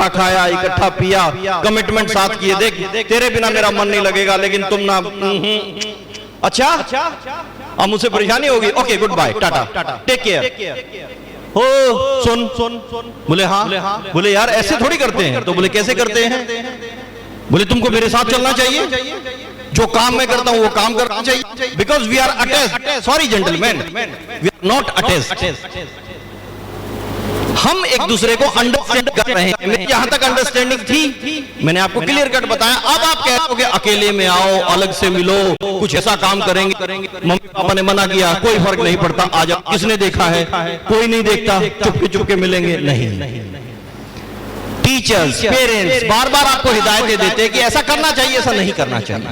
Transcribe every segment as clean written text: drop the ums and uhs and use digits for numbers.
इकट्ठा खाया, इकट्ठा पिया, कमिटमेंट साथ किए, देख तेरे बिना मेरा मन नहीं लगेगा, लेकिन तुम ना। अच्छा, अब मुझसे परेशानी होगी, ओके गुड बाय, टाटा, टेक केयर। हो सुन, बोले हाँ, बोले यार ऐसे थोड़ी करते हैं। तो बोले कैसे करते हैं? बोले तुमको मेरे साथ चलना चाहिए, जो काम मैं करता हूं वो काम करना चाहिए, because we are attached. Sorry gentleman, we are not attached. हम एक दूसरे को अंडरस्टैंड कर रहे हैं। मेरी यहां तक अंडरस्टैंडिंग थी, मैंने आपको क्लियर कट बताया। अब आप कह रहे हो कि अकेले में आओ, अलग से मिलो, कुछ ऐसा काम करेंगे, मम्मी पापा ने मना किया, कोई फर्क नहीं पड़ता, आ जाओ। किसने देखा है? कोई नहीं देखता, चुपके चुपके मिलेंगे। नहीं, टीचर्स, पेरेंट्स बार बार आपको हिदायतें देते हैं कि ऐसा करना चाहिए, ऐसा नहीं करना चाहिए।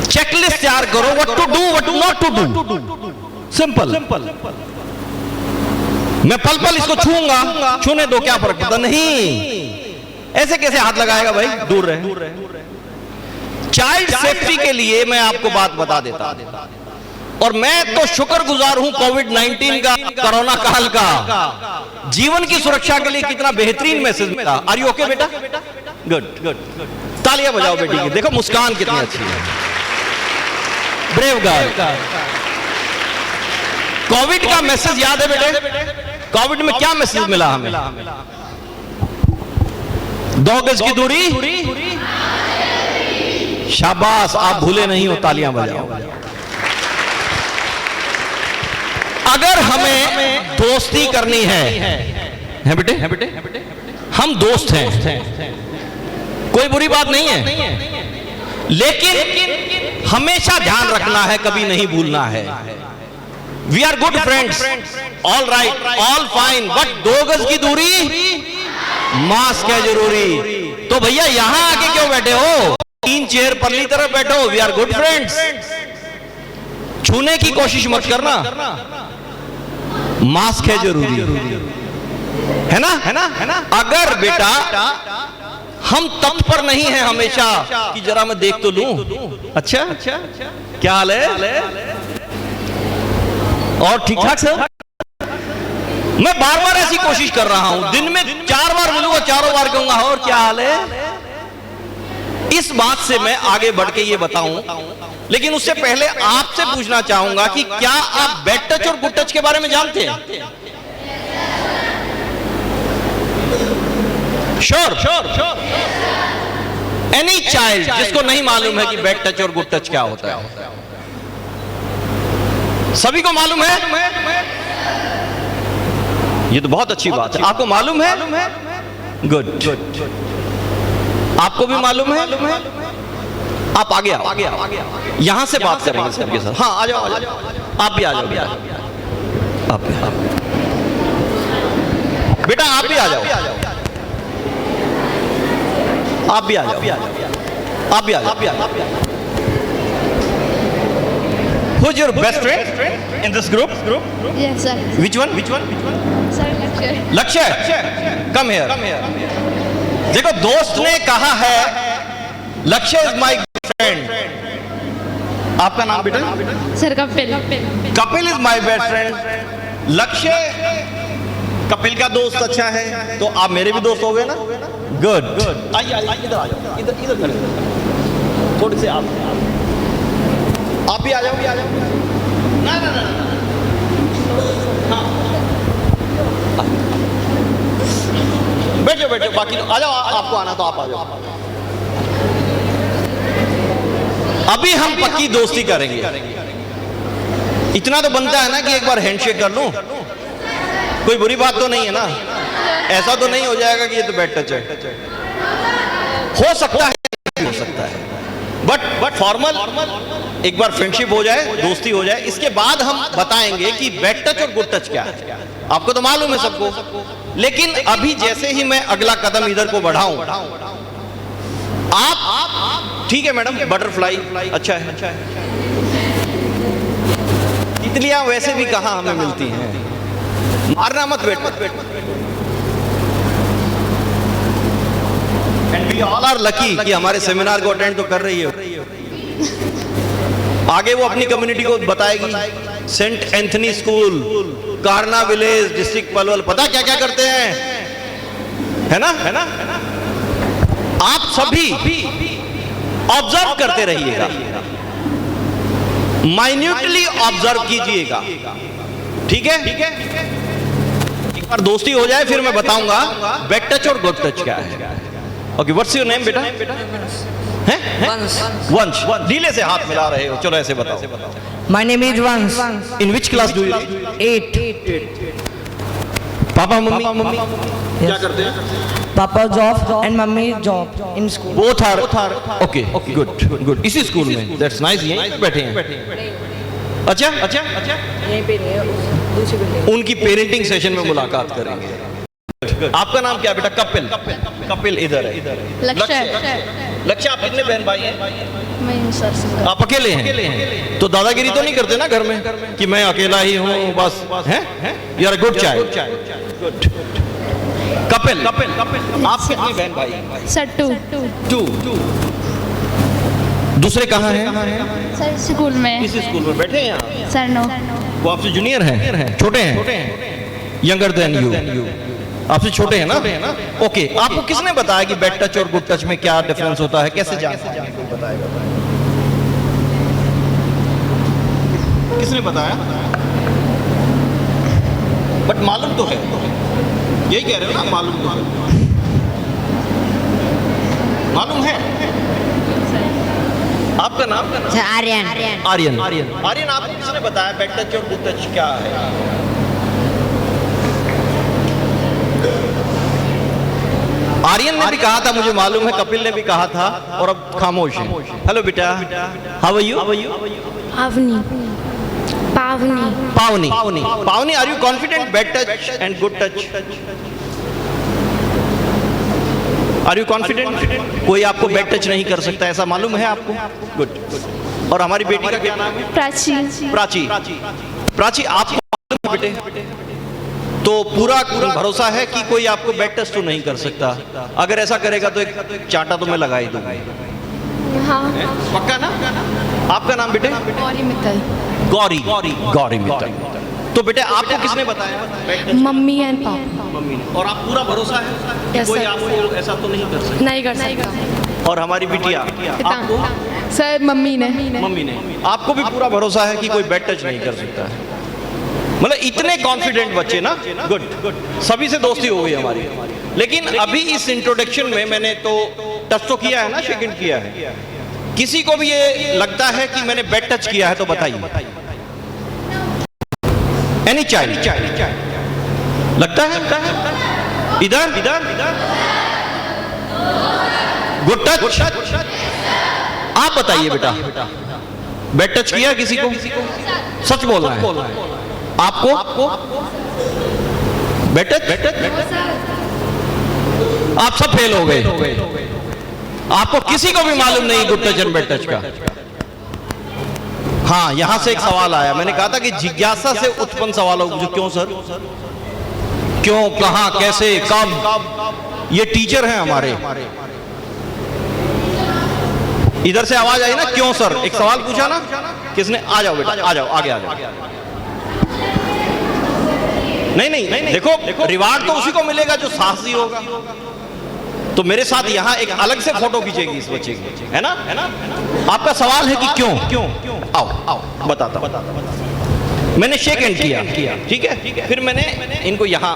चेकलिस्ट तैयार करो, what to do, what not to do, simple. मैं पल पल इसको छूंगा, छूने दो, क्या फर्क पड़ता? नहीं, ऐसे कैसे हाथ लगाएगा भाई, दूर रहे। चाइल्ड सेफ्टी के लिए मैं आपको बात बता देता, और मैं तो शुक्रगुजार हूं कोविड-19 का, कोरोना काल का, जीवन की सुरक्षा के लिए कितना बेहतरीन मैसेज मिला। आर यू ओके बेटा? गुड, तालियां बजाओ बेटी की, देखो मुस्कान कितनी अच्छी है, ब्रेव गर्ल। कोविड का मैसेज याद है बेटे? कोविड में क्या मैसेज मिला हमें? 2 गज की दूरी, शाबाश, आप भूले नहीं हो, तालियां बजाओ। अगर हमें दोस्ती करनी है बेटे, हम दोस्त हैं, कोई बुरी बात नहीं है, लेकिन हमेशा ध्यान रखना है, कभी नहीं भूलना है। We are good friends, all right, all fine, but 2 गज की दूरी, मास्क है जरूरी। तो भैया यहां आके क्यों बैठे हो? 3 चेयर परली तरफ बैठो। वी आर गुड फ्रेंड्स, छूने की कोशिश मत करना, मास्क है जरूरी, है ना? अगर बेटा हम तत्पर नहीं है हमेशा कि जरा मैं देख तो लूं, अच्छा क्या हाल है, और ठीक ठाक सर, मैं बार बार ऐसी कोशिश कर रहा हूं, दिन में 4 बार बोलूंगा, 4 बार कहूंगा और क्या हाल है। इस बात से मैं आगे बढ़ के ये बताऊं, लेकिन उससे पहले आपसे पूछना चाहूंगा कि क्या आप बैड टच और गुड टच के बारे में जानते हैं? श्योर। एनी चाइल्ड जिसको नहीं मालूम है कि बैड टच और गुड टच क्या होता है? सभी को मालूम है? ये तो बहुत अच्छी बात है, आपको मालूम है? गुड, आपको भी मालूम है? आप आगे आओ, यहां से बात करेंगे सबके साथ। हाँ, आ जाओ, आप भी आ जाओ, आप बेटा, आप भी आ जाओ, आप भी आ जाओ। Who's your best friend in this group? Yes, sir. Which one? Sir, Lakshya. लक्ष्य, come here. देखो, दोस्त ने कहा है लक्ष्य इज माई फ्रेंड। आपका नाम बेटा? Sir, Kapil. Kapil is my best friend. लक्ष्य कपिल का दोस्त अच्छा है, तो आप मेरे भी दोस्त हो गए ना? गुड। आइए, इधर आ जाओ, इधर थोड़ी से आप भी आ जाओ, ना। हाँ, बैठो, बाकी आ जाओ, आपको आना तो आप आ जाओ। अभी हम पक्की दोस्ती करेंगे, इतना तो बनता है ना कि एक बार हैंडशेक कर लूं, कोई बुरी बात तो नहीं है ना? ऐसा तो नहीं हो जाएगा कि ये तो बैड टच है, हो सकता है, बट फॉर्मल एक बार फ्रेंडशिप हो जाए, दोस्ती हो जाए, इसके बाद हम बताएंगे कि बैड टच और गुड टच क्या है। आपको तो मालूम है सबको, लेकिन अभी जैसे ही मैं अगला कदम इधर को बढ़ाऊं, आप ठीक है मैडम, बटरफ्लाई अच्छा है, तितलियां वैसे भी कहां हमें मिलती हैं, मारना मत बेटा। And we all are lucky कि हमारे सेमिनार को अटेंड तो कर रही हो। आगे वो अपनी कम्युनिटी को बताएगी। Saint Anthony School, Karna village, district Palwal, पता क्या क्या करते हैं? है ना, है ना? आप सभी ऑब्जर्व करते रहिएगा, माइन्यूटली ऑब्जर्व कीजिएगा, ठीक है? एक बार दोस्ती हो जाए फिर मैं बताऊंगा बैड टच और गुड टच क्या है। ओके, व्हाट्स योर नेम बेटा? वंश। ढीले से हाथ मिला रहे हो, चलो ऐसे बताओ। My name is Vans. In which class do you? 8. Papa mummy क्या करते हैं? Papa job and mummy job in school. Both are okay, good good. इसी स्कूल में, दैट्स नाइस। यहीं पे बैठे हैं? अच्छा अच्छा अच्छा। यहीं पे नहीं है, दूसरी बिल्डिंग। उनकी पेरेंटिंग सेशन में मुलाकात करेंगे। आपका नाम क्या बेटा? कपिल। कपिल इधर है। लक्ष्य। लक्ष्य, आप कितने बहन भाई हैं? मैं सर से आप अकेले हैं? तो दादागिरी तो नहीं करते ना घर में कि मैं अकेला ही हूँ बस? हैं? You are a good child. Good. Kapil, आप कितने बहन भाई? सर 2 दूसरे कहाँ हैं? सर स्कूल में। इस स्कूल में बैठे हैं यहाँ? सर 9। वो आपसे जूनियर हैं? छोटे हैं? Younger than you? आपसे छोटे हैं ना? ओके, आपको किसने बताया कि बैड टच और गुड टच में क्या डिफरेंस होता है? कैसे जानते हैं? कोई बताएगा? किसने बताया? बट मालूम तो है, यही कह रहे हो ना? मालूम तो है, मालूम है। आपका नाम? आर्यन। आर्यन। आर्यन, आपको किसने बताया बैड टच और गुड टच क्या है? आर्यन ने भी कहा था, मुझे मालूम है, कपिल ने भी कहा था, और अब खामोश है। हेलो बेटा, how are you? Pavani. Pavani, Pavani, are you confident bad touch and good touch? Are you confident? कोई आपको बैड टच नहीं कर सकता, ऐसा मालूम है आपको? गुड। और हमारी बेटी का क्या नाम है? प्राची। प्राची, आपको मालूम है बेटे? तो पूरा भरोसा है कि कोई आपको बैड टच तो नहीं कर सकता? अगर ऐसा करेगा तो एक चांटा तो मैं लगा ही दूंगा। हाँ। पक्का ना? आपका नाम बेटे? गौरी मित्तल। गौरी मित्तल। तो बेटे आपको किसने बताया? मम्मी एंड पापा। मम्मी ने। और आप पूरा भरोसा है कि कोई आपको ऐसा तो नहीं कर सकता? नहीं कर सकता। और हमारी बिटिया आपको? सर मम्मी ने। आपको भी पूरा भरोसा है कि कोई बैड टच नहीं कर सकता है? मतलब इतने कॉन्फिडेंट बच्चे ना। गुड। सभी से दोस्ती हो गई हमारी। लेकिन अभी इस इंट्रोडक्शन में मैंने तो टच तो किया है ना, शेक हैंड किया है। किसी को भी ये लगता है कि मैंने बैड टच किया है तो बताइए। एनी चाइल्ड लगता है? इधर गुड टच? आप बताइए बेटा, बैड टच किया किसी को? सच बोलना है। आपको बैड टच? आप सब फेल हो गए। आपको किसी को भी मालूम नहीं good touch and bad touch का? हाँ, यहां से एक सवाल आया। मैंने कहा था कि जिज्ञासा से उत्पन्न सवाल हो। क्यों सर? क्यों, कहां, कैसे, कब? ये टीचर हैं हमारे। इधर से आवाज आई ना, क्यों सर? एक सवाल पूछा ना किसने? आ जाओ बेटा, आ जाओ, आगे आ जाओ। नहीं, देखो रिवार्ड तो उसी को मिलेगा जो साहसी होगा। तो मेरे साथ यहाँ एक अलग से फोटो खींचेगी इस बच्चे की, है ना? आपका सवाल है कि क्यों? आओ बताता। मैंने शेक हैंड किया, ठीक है? फिर मैंने इनको यहाँ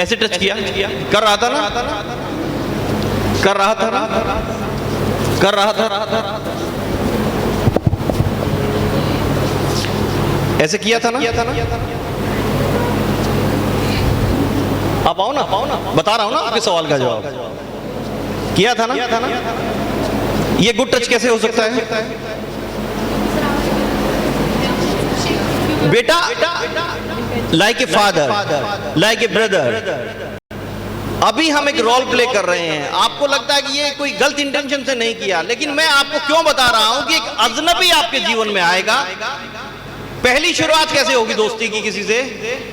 ऐसे टच किया। कर रहा था ना? ऐसे किया था ना? आप आओ ना, बता रहा हूं ना आपके सवाल का जवाब। किया था ना? ये गुड टच कैसे हो सकता है बेटा? Like a father, like a brother. अभी हम एक रोल प्ले कर रहे हैं। आपको लगता है कि ये कोई गलत इंटेंशन से नहीं किया, लेकिन मैं आपको क्यों बता रहा हूं कि एक अजनबी आपके जीवन में आएगा। पहली शुरुआत कैसे होगी दोस्ती की किसी से?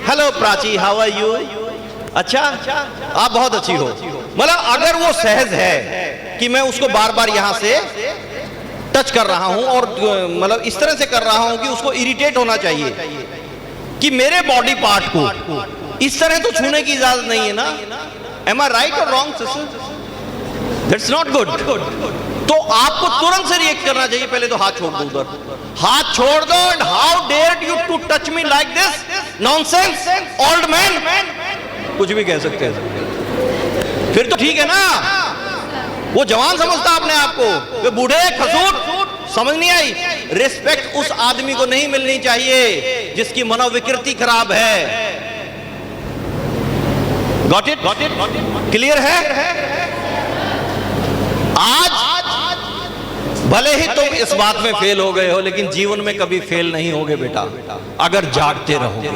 Hello Prachi, how are you? अच्छा, आप बहुत अच्छी हो। मतलब अगर वो सहज है कि मैं उसको बार बार यहां से टच कर रहा हूं और मतलब इस तरह से कर रहा हूं कि उसको इरिटेट होना चाहिए कि मेरे बॉडी पार्ट को इस तरह तो छूने की इजाजत नहीं है ना, एम आई राइट और wrong sister? That's not good. तो आपको तुरंत से रिएक्ट करना चाहिए, पहले तो हाथ छोड़ दो, उधर हाथ छोड़ दो। And how dare you to touch me like this nonsense old man, कुछ भी कह सकते हैं। फिर तो ठीक है ना, वो जवान समझता अपने आप को, वे बूढ़े खसूट, समझ नहीं आई। रिस्पेक्ट उस आदमी को नहीं मिलनी चाहिए जिसकी मनोविकृति खराब है। Got it? क्लियर है? आज भले ही तुम इस बात में फेल हो गए हो, लेकिन जीवन में कभी फेल नहीं होगे बेटा, अगर जागते रहोगे।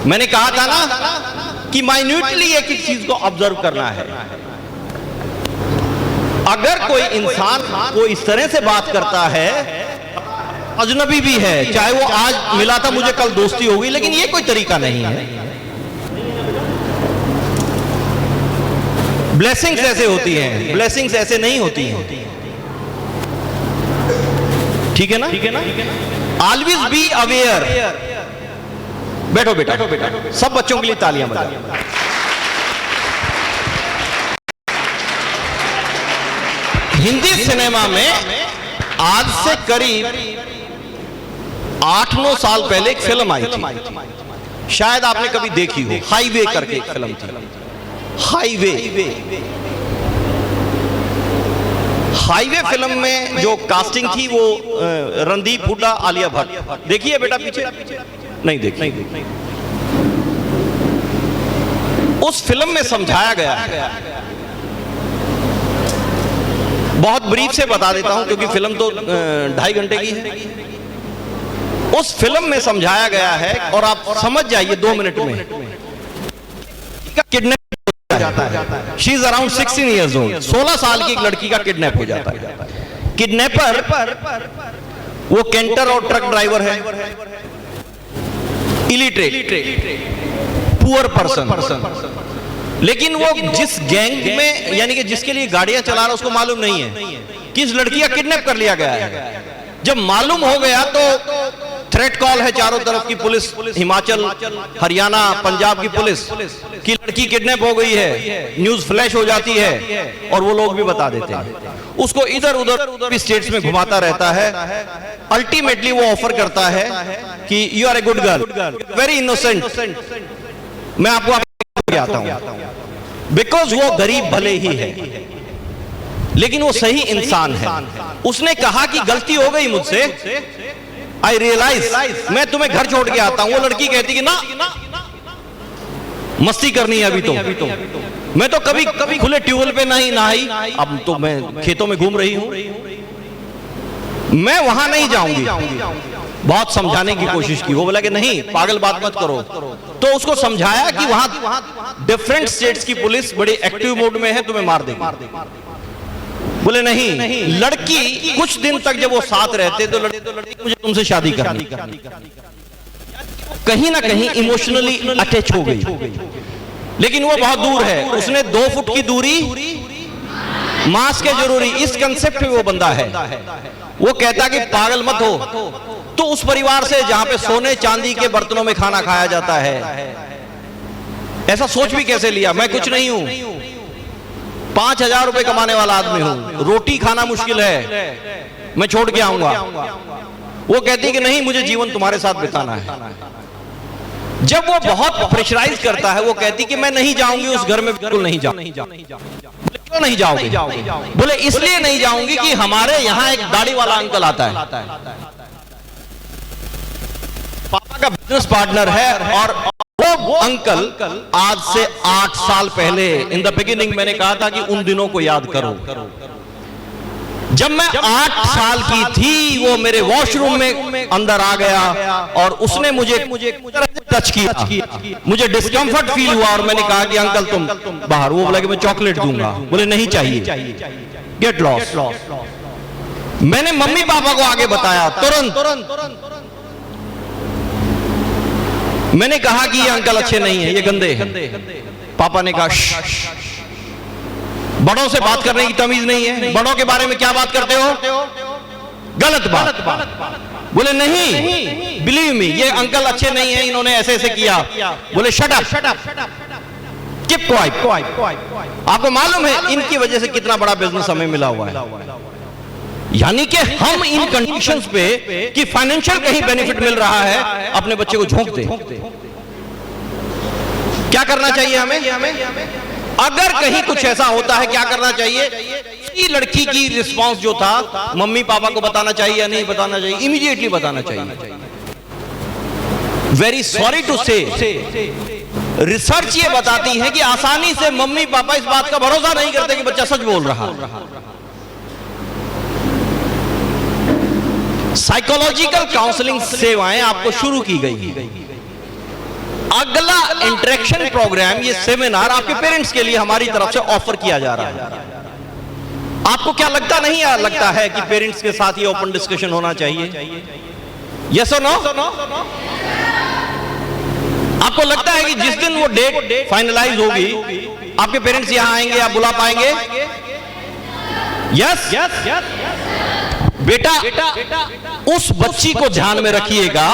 मैंने कहा था ना कि माइन्यूटली एक एक चीज को ऑब्जर्व करना है। अगर कोई इंसान को इस तरह से बात करता है, अजनबी भी है, चाहे वो आज मिला था मुझे कल दोस्ती हो गई, लेकिन ये कोई तरीका नहीं है। ब्लेसिंग्स ऐसे होती हैं, ब्लेसिंग्स ऐसे नहीं होती हैं। ठीक है ना? Always be aware. बैठो बेटा, सब बच्चों के लिए तालियां बजाओ। हिंदी सिनेमा में आज से करीब 8-9 साल पहले एक फिल्म आई थी, शायद आपने कभी देखी हो, हाईवे करके एक फिल्म थी। हाईवे फिल्म में जो कास्टिंग थी वो रणदीप हुड्डा, आलिया भट्ट। देखिए बेटा पीछे, नहीं देखी। उस फिल्म में समझाया गया है, बहुत ब्रीफ से बता देता हूं क्योंकि फिल्म तो 2.5 घंटे की है। उस फिल्म में समझाया गया है, और आप समझ जाइए 2 मिनट में, किडनैप हो जाता है। She is around 16 years old. 16 साल की एक लड़की का किडनैप हो जाता है। किडनैपर वो कैंटर और ट्रक ड्राइवर है, इलिटरेट, पुअर पर्सन। लेकिन वो जिस गैंग में, यानी कि जिसके लिए गाड़ियां चला रहा, उसको मालूम नहीं है कि इस लड़की का किडनैप कर लिया गया है। जब मालूम हो गया तो थ्रेट कॉल है चारों तरफ की, पुलिस, हिमाचल, हरियाणा, पंजाब की पुलिस की लड़की किडनैप हो गई है। न्यूज फ्लैश हो जाती है और वो लोग भी बता देते हैं। उसको इधर उधर स्टेट्स में घुमाता रहता है। अल्टीमेटली वो ऑफर करता है कि you are a good girl, very innocent, मैं आपको आता हूं। बिकॉज वो गरीब भले ही है, लेकिन वो सही इंसान है। उसने कहा कि गलती हो गई मुझसे, आई रियलाइज, मैं तुम्हें घर छोड़ के आता हूं। वो लड़की कहती कि ना, मस्ती करनी है अभी तो, मैं तो कभी खुले ट्यूबवेल पे नहीं नहाई, अब तो मैं खेतों में घूम रही हूं, मैं वहां नहीं जाऊंगी। बहुत समझाने की कोशिश की, वो बोला कि नहीं, पागल बात मत करो। तो उसको समझाया कि वहां डिफरेंट स्टेट्स की पुलिस बड़ी एक्टिव मोड में है, तुम्हें मार देगी। बोले नहीं। लड़की कुछ दिन तक जब वो साथ रहते तो लड़की मुझे तुमसे शादी करनी, कहीं ना कहीं इमोशनली अटैच हो गई। लेकिन वो बहुत दूर है, उसने 2 फुट की दूरी, मास्क है जरूरी, इस कंसेप्ट में वो बंदा है। वो कहता कि पागल मत हो। तो उस परिवार से जहां पे सोने चांदी के बर्तनों में खाना खाया जाता है, ऐसा सोच भी कैसे लिया? मैं कुछ नहीं हूं, 5,000 रुपए कमाने वाला आदमी हूं, रोटी खाना मुश्किल है, मैं छोड़ के आऊंगा। वो कहती कि नहीं, मुझे जीवन तुम्हारे साथ बिताना है। जब वो बहुत प्रेशराइज करता है, वो कहती कि मैं नहीं जाऊंगी उस घर में, बिल्कुल नहीं जाऊंगी। क्यों नहीं जाओगे? बोले इसलिए नहीं जाऊंगी कि हमारे यहाँ एक दाढ़ी वाला अंकल आता है, पापा का बिजनेस पार्टनर है, और वो अंकल आज से 8 साल पहले, इन द बिगिनिंग मैंने कहा था कि उन दिनों को याद करो। जब मैं 8 साल की थी, वो मेरे वॉशरूम में अंदर आ गया और उसने मुझे टच किया, मुझे डिस्कंफर्ट फील हुआ और मैंने कहा कि अंकल तुम बाहर। वो बोला कि मैं चॉकलेट दूंगा। बोले नहीं चाहिए, गेट लॉस्ट। मैंने मम्मी पापा को आगे बताया तुरंत। मैंने कहा कि ये अंकल अच्छे नहीं है, ये गंदे हैं। पापा ने कहा बड़ों से बात करने की तमीज नहीं है, बड़ों के बारे में क्या बात करते हो, गलत बात। बोले नहीं, बिलीव मी, ये अंकल अच्छे नहीं है, इन्होंने ऐसे ऐसे किया। बोले शट अप, कीप क्वाइट। आपको मालूम है इनकी वजह से कितना बड़ा बिजनेस हमें मिला हुआ है। यानी कि हम इन कंडीशंस पे कि फाइनेंशियल कहीं बेनिफिट मिल रहा है, अपने बच्चे को झोंक दे। क्या करना चाहिए हमें? अगर कहीं कुछ ऐसा होता है क्या करना चाहिए? लड़की की रिस्पांस जो था, मम्मी पापा को बताना चाहिए या नहीं बताना चाहिए? इमीडिएटली बताना चाहिए। वेरी सॉरी टू से, रिसर्च ये बताती है कि आसानी से मम्मी पापा इस बात का भरोसा नहीं करते कि बच्चा सच बोल रहा है। साइकोलॉजिकल काउंसलिंग सेवाएं आपको शुरू की गई। अगला इंटरेक्शन प्रोग्राम, ये सेमिनार आपके पेरेंट्स के लिए हमारी तरफ से ऑफर किया जा रहा है। आपको क्या लगता नहीं लगता है कि पेरेंट्स के साथ ये ओपन डिस्कशन होना चाहिए? यस और नो? आपको लगता है कि जिस दिन वो डेट फाइनलाइज होगी आपके पेरेंट्स यहां आएंगे, आप बुला पाएंगे? यस। बेटा उस बच्ची को ध्यान में रखिएगा,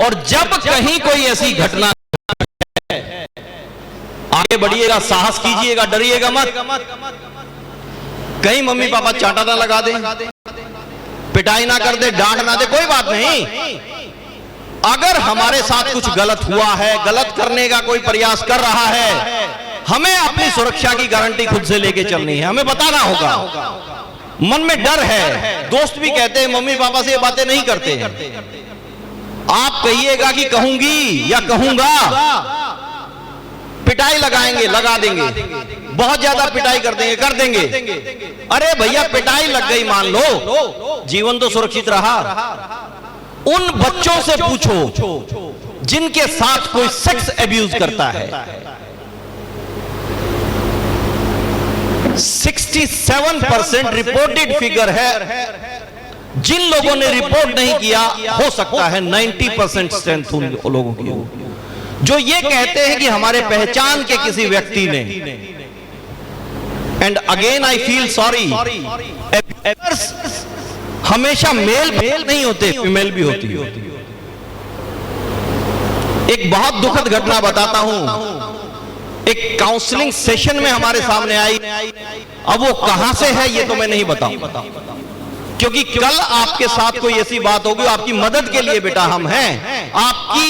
और जब कहीं कोई ऐसी घटना आगे बढ़िएगा, साहस कीजिएगा, डरिएगा मत। कहीं मम्मी पापा चांटा ना लगा दे, पिटाई ना कर दे, डांट ना दे, कोई बात नहीं। अगर हमारे साथ कुछ गलत हुआ है, गलत करने का कोई प्रयास कर रहा है, हमें अपनी सुरक्षा की गारंटी खुद से लेके चलनी है। हमें बताना होगा। मन में डर है, दोस्त भी कहते हैं मम्मी पापा से ये बातें नहीं करते हैं। आप कहिएगा कि कहूंगी या कहूंगा, पिटाई लगाएंगे, लगा देंगे, बहुत ज्यादा पिटाई कर देंगे, कर देंगे। अरे भैया पिटाई लग गई मान लो, जीवन तो सुरक्षित रहा। उन बच्चों से पूछो जिनके साथ कोई सेक्स एब्यूज करता है। 67% रिपोर्टेड फिगर है। जिन लोगों ने रिपोर्ट नहीं किया, हो सकता है 90% स्ट्रेंथ उन लोगों की हो, जो ये कहते हैं कि हमारे पहचान के किसी व्यक्ति ने। And again I feel sorry, हमेशा मेल नहीं होते, फीमेल भी होती है। एक बहुत दुखद घटना बताता हूं, एक काउंसलिंग सेशन में हमारे सामने आई। अब वो कहां से है ये तो मैं नहीं बताऊं, क्योंकि कल आपके साथ कोई ऐसी बात होगी, आपकी मदद के लिए बेटा हम हैं। आपकी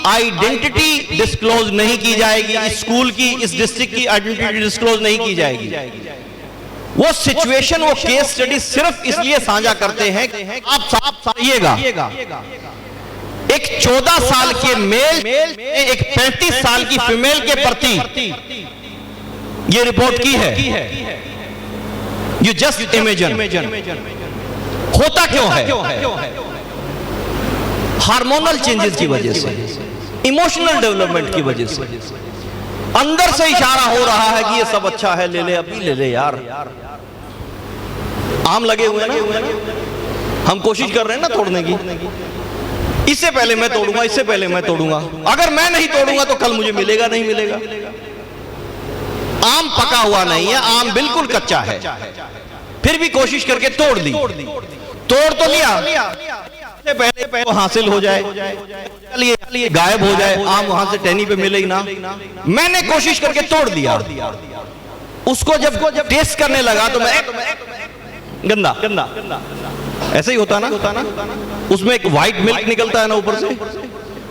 आइडेंटिटी डिस्क्लोज नहीं की जाएगी, इस स्कूल की, इस डिस्ट्रिक्ट की आइडेंटिटी डिस्क्लोज नहीं की जाएगी। वो सिचुएशन, वो केस स्टडी सिर्फ इसलिए साझा करते हैं कि आप साफ साइएगा। एक 14 साल के मेल एक 35 साल की फीमेल के प्रति ये रिपोर्ट की है। You just imagine. होता क्यों है? हार्मोनल चेंजेस की वजह से, इमोशनल डेवलपमेंट की वजह से अंदर से इशारा हो रहा है कि ये सब अच्छा है, ले ले, अभी ले ले यार। आम लगे हुए ना, हम कोशिश कर रहे हैं ना तोड़ने की। इससे पहले मैं तोड़ूंगा, इससे पहले मैं तोड़ूंगा, अगर मैं नहीं तोड़ूंगा तो कल मुझे मिलेगा नहीं मिलेगा। आम पका हुआ नहीं है, आम बिल्कुल कच्चा है, फिर भी कोशिश करके तोड़ दी। तोड़ तो लिया, पहले वो हासिल हो जाए, चलिए गायब हो जाए, आम वहां से टहनी पे मिले ही ना। मैंने कोशिश करके तोड़ दिया। उसको जब टेस्ट करने लगा तो मैं गंदा ऐसे ही होता ना, उसमें एक व्हाइट मिल्क निकलता है ना ऊपर से,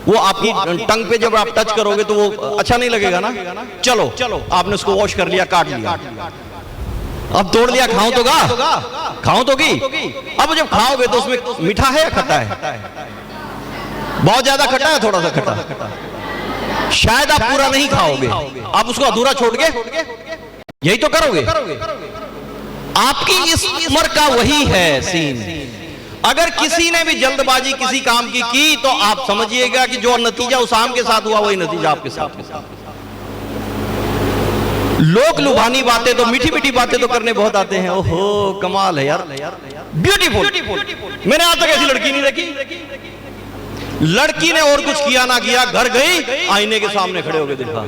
वो आपकी टंग पे जब आप टच करोगे तो वो अच्छा नहीं लगेगा ना। चलो आपने उसको वॉश कर लिया, काट लिया, अब तोड़ लिया, खाऊं तो खाऊं तो की। अब जब खाओगे तो उसमें मीठा है या खट्टा है? बहुत ज्यादा खट्टा है, थोड़ा सा खट्टा, शायद आप पूरा नहीं खाओगे, आप उसको अधूरा छोड़ के यही तो करोगे। आपकी इस उम्र का वही है सीन। अगर किसी ने भी जल्दबाजी किसी काम की तो आप समझिएगा कि जो नतीजा उस आम के साथ हुआ वही नतीजा आपके साथ। लोग लुभानी बातें तो, मीठी मीठी बातें तो करने बहुत आते हैं। ओहो कमाल है यार, ब्यूटीफुल। मैंने आज तक ऐसी लड़की नहीं देखी। लड़की ने और कुछ किया ना किया, घर गई, आईने के सामने खड़े होकर देखा।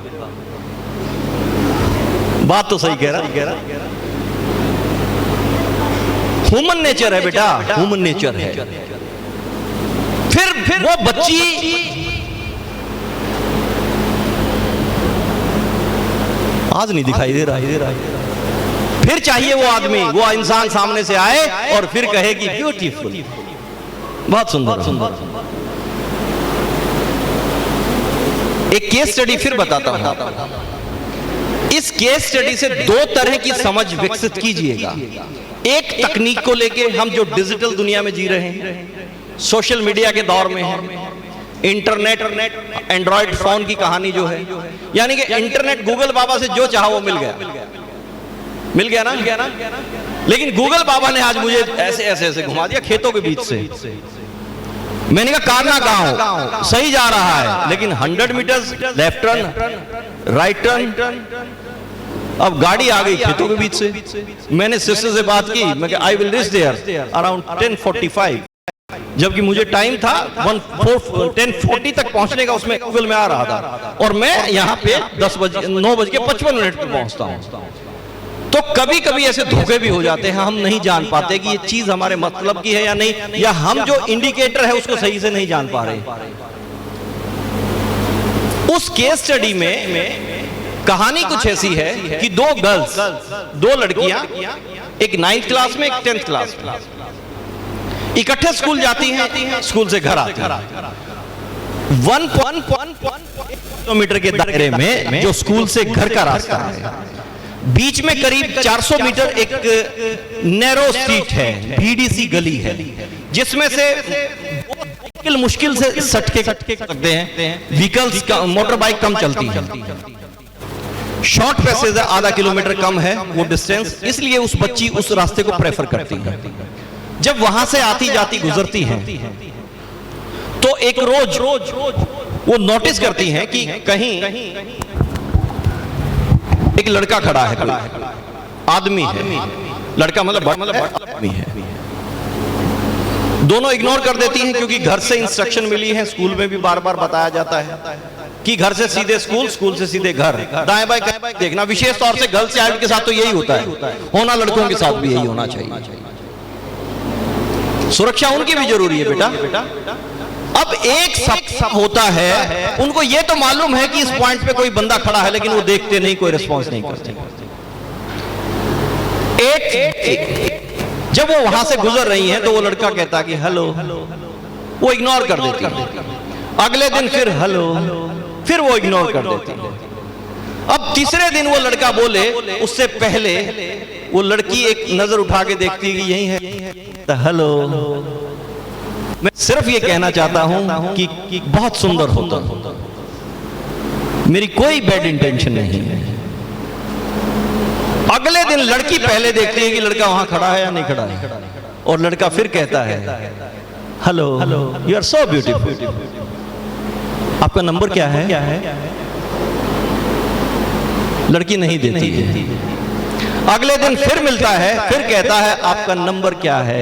बात तो सही कह रहा। ह्यूमन नेचर है बेटा, ह्यूमन नेचर है। फिर वो बच्ची आज नहीं दिखाई दे रहा। फिर चाहिए वो आदमी, वो इंसान सामने से आए और फिर कहे कि ब्यूटीफुल, बहुत सुंदर। एक केस स्टडी फिर बताता हूं। इस केस स्टडी से दो तरह की समझ विकसित कीजिएगा। एक तकनीक को लेके, हम जो डिजिटल दुनिया में जी रहे हैं, सोशल मीडिया के दौर में हैं, इंटरनेट, एंड्रॉइड फोन की कहानी जो है, यानी कि इंटरनेट, गूगल बाबा से जो चाहा वो मिल गया ना। लेकिन गूगल बाबा ने आज मुझे ऐसे घुमा दिया खेतों के बीच से। मैंने कहा कारना कहाँ हो, सही जा रहा है, लेकिन 100 metre left turn, right turn, अब गाड़ी आ गई खेतों के बीच से। मैंने सिस्टर से बात की, मैं I will reach there around 10:45, जबकि मुझे टाइम था 10:40 तक पहुंचने का, उसमें गूगल में आ रहा था, और मैं यहाँ पे 9:55 पे पहुंचता हूँ। तो कभी कभी ऐसे धोखे भी हो जाते हैं, हम नहीं जान पाते कि ये चीज हमारे मतलब की है या नहीं, या हम जो इंडिकेटर है उसको सही से नहीं जान पा रहे। उस केस स्टडी में कहानी कुछ ऐसी है कि दो लड़कियां, एक 9th क्लास में, एक 10th क्लास में, इकट्ठे स्कूल जाती हैं, स्कूल से घर आती हैं। 1 किलोमीटर के दायरे में जो स्कूल से घर का रास्ता है, बीच में करीब 400 मीटर एक नैरो स्ट्रीट है, बीडीसी गली है, जिसमें से मुश्किल से सटके सकते हैं, व्हीकल्स, मोटर बाइक कम चलती है। शॉर्ट पैसेज है, आधा किलोमीटर कम है वो डिस्टेंस, इसलिए उस बच्ची उस रास्ते को प्रेफर करती है। जब वहां से आती जाती गुजरती हैं, तो एक रोज वो नोटिस करती हैं कि कहीं एक लड़का खड़ा है, आदमी है, लड़का मतलब आदमी है। दोनों इग्नोर कर देती हैं, क्योंकि घर से इंस्ट्रक्शन मिली है, स्कूल में भी बार बार बताया जाता है कि घर से सीधे स्कूल, स्कूल से सीधे घर, दाएं बाएं देखना। विशेष तौर से गर्ल्स चाइल्ड के साथ तो यही होता है, होना लड़कों के साथ भी यही होना चाहिए। सुरक्षा उनकी भी जरूरी है बेटा। अब एक सब होता है, उनको ये तो मालूम है कि इस पॉइंट पे कोई बंदा खड़ा है, लेकिन वो देखते नहीं, कोई रिस्पॉन्स नहीं करते। जब वो वहां से गुजर रही हैं, तो वो लड़का कहता कि हेलो, वो इग्नोर कर देती है। अगले दिन फिर हेलो, फिर वो इग्नोर कर देती है। अब तीसरे दिन वो लड़का बोले, उससे पहले वो लड़की एक नजर उठा के देखती है कि यही है, तो हेलो। मैं सिर्फ ये कहना चाहता हूं कि बहुत सुंदर होता, मेरी कोई बैड इंटेंशन नहीं है। अगले दिन लड़की पहले देखती है कि लड़का वहां खड़ा है या नहीं खड़ा है, और लड़का फिर कहता है hello, you are so beautiful, आपका नंबर क्या है? लड़की नहीं देती है। अगले दिन फिर मिलता है, फिर कहता है आपका नंबर क्या है?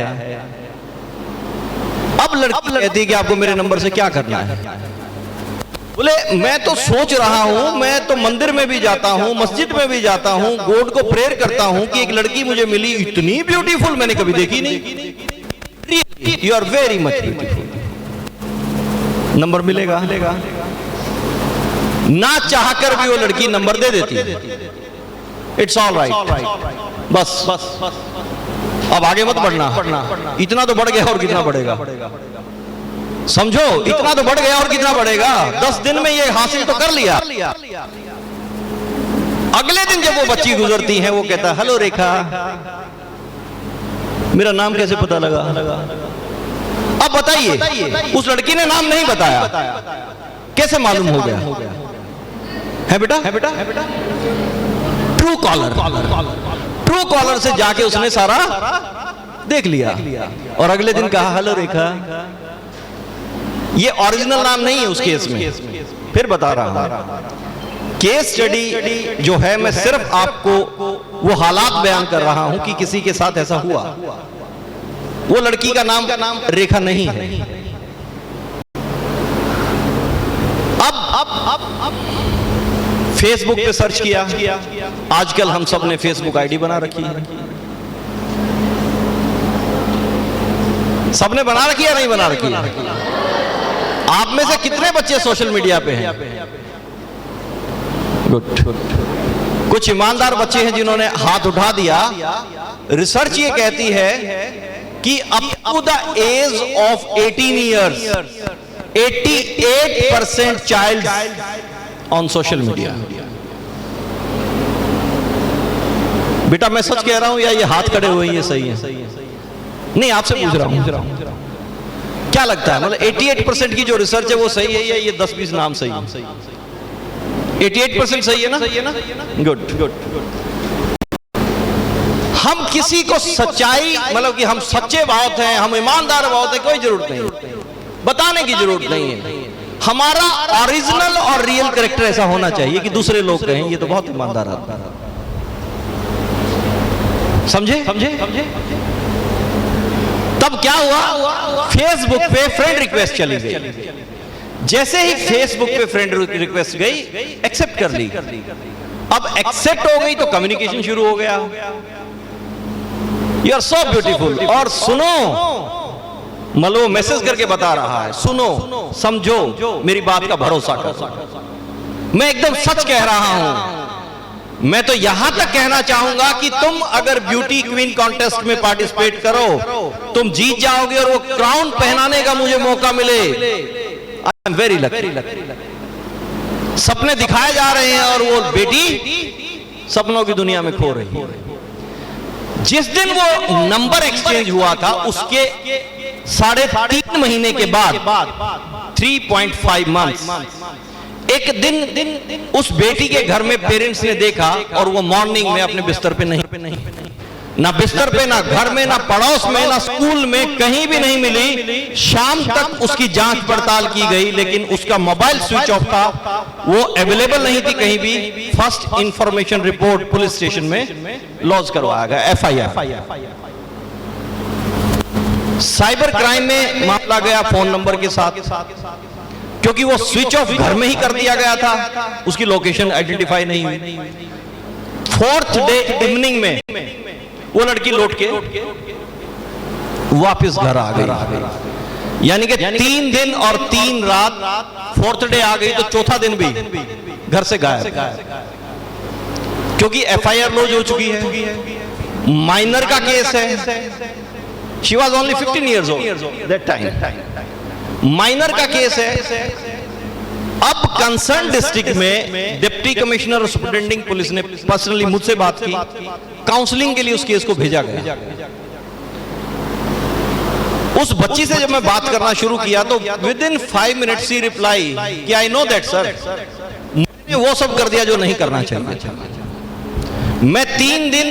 अब लड़की कहती है कि आपको मेरे नंबर से क्या करना है? बोले मैं तो सोच रहा हूं, मैं तो मंदिर में भी जाता हूं, मस्जिद में भी जाता हूं, गॉड को प्रेयर करता हूं कि एक लड़की मुझे मिली, इतनी ब्यूटीफुल मैंने कभी देखी नहीं, you are very much beautiful, number मिलेगा? ना चाहकर भी वो लड़की नंबर दे देती है। इट्स ऑल राइट, बस अब आगे मत बढ़ना, इतना तो बढ़ गया और कितना बढ़ेगा, समझो, इतना तो बढ़ गया और कितना बढ़ेगा। 10 दिन में ये हासिल तो कर लिया। अगले दिन जब वो बच्ची गुजरती है, वो कहता हेलो रेखा, मेरा नाम कैसे पता लगा? अब बताइए, उस लड़की ने नाम नहीं बताया, कैसे मालूम हो गया? है बेटा ट्रू कॉलर से जाके उसने सारा देख लिया, और अगले दिन कहा हेलो रेखा। ये ओरिजिनल नाम नहीं है उस केस में। फिर बता रहा हूं, केस स्टडी जो है, मैं सिर्फ आपको वो हालात बयान कर रहा हूं कि किसी के साथ ऐसा हुआ। वो लड़की का नाम रेखा नहीं है। अब फेसबुक पे सर्च किया, आजकल हम सब ने फेसबुक आईडी बना रखी है। सबने बना रखी है, नहीं बना रखी है? आप में से कितने बच्चे सोशल मीडिया पे हैं? गुड। कुछ ईमानदार बच्चे हैं जिन्होंने हाथ उठा दिया। रिसर्च ये कहती है कि up to the age of 18 years 88% child on social media. बेटा मैं सच कह रहा हूं या ये हाथ खड़े हुए ये सही है? नहीं, आपसे पूछ रहा हूं, क्या लगता है? मतलब 88% की जो रिसर्च है वो सही है या ये 10-20 नाम सही है? 88% सही है ना? Good good. हम किसी को सच्चाई, मतलब कि हम सच्चे बहुत हैं, हम ईमानदार बहुत हैं, कोई जरूरत नहीं, बताने की जरूरत नहीं है। हमारा ओरिजिनल और रियल कैरेक्टर ऐसा होना चाहिए कि दूसरे लोग कहें ये तो बहुत ईमानदार आदमी। समझे? तब क्या हुआ? फेसबुक पे फ्रेंड रिक्वेस्ट चली गई। जैसे ही फेसबुक पे फ्रेंड रिक्वेस्ट गई, एक्सेप्ट कर ली। अब एक्सेप्ट हो गई तो कम्युनिकेशन शुरू हो गया। You are so beautiful. और सुनो, मलो मैसेज करके बता रहा है, सुनो, समझो, मेरी बात का भरोसा करो, मैं एकदम सच कह रहा हूं। मैं तो यहां तक कहना चाहूंगा कि तुम अगर ब्यूटी क्वीन कॉन्टेस्ट में पार्टिसिपेट करो, तुम जीत जाओगे और वो क्राउन पहनाने का मुझे मौका मिले, आई एम वेरी लकी। सपने दिखाए जा रहे हैं और वो बेटी सपनों की दुनिया में खो रही है। जिस दिन वो नंबर एक्सचेंज हुआ था उसके 3.5 महीने के बाद, 3.5 मंथ्स, एक दिन उस बेटी के घर में पेरेंट्स ने देखा और वो मॉर्निंग में अपने बिस्तर पे नहीं, ना बिस्तर पे, ना घर में, ना पड़ोस में, ना स्कूल में, कहीं भी नहीं मिली। शाम तक उसकी जांच पड़ताल की गई लेकिन उसका मोबाइल स्विच ऑफ था, वो अवेलेबल नहीं थी कहीं भी। First information report police station में लॉन्च करवाया गया, FIR। साइबर क्राइम में मामला गया फोन नंबर के साथ, क्योंकि वो स्विच ऑफ घर में ही कर दिया गया था, उसकी लोकेशन आइडेंटिफाई नहीं हुई। 4th डे इवनिंग में वो लड़की लौट के वापस घर आ गई। यानी कि 3 दिन और 3 रात, 4th डे आ गई तो चौथा दिन भी घर से गायब, क्योंकि FIR लॉन्च हो चुकी है। माइनर का केस है, she was only 15 years old that time. Minor का केस है। अब कंसर्न डिस्ट्रिक्ट में डिप्टी कमिश्नर और सुपरिटेंडिंग पुलिस ने पर्सनली मुझसे बात की, काउंसलिंग के लिए उस केस को भेजा गया। उस बच्ची से जब मैं बात करना शुरू किया तो with in 5 minutes he reply कि आई नो दैट सर, मैंने वो सब कर दिया जो नहीं करना चाहिए। मैं 3 दिन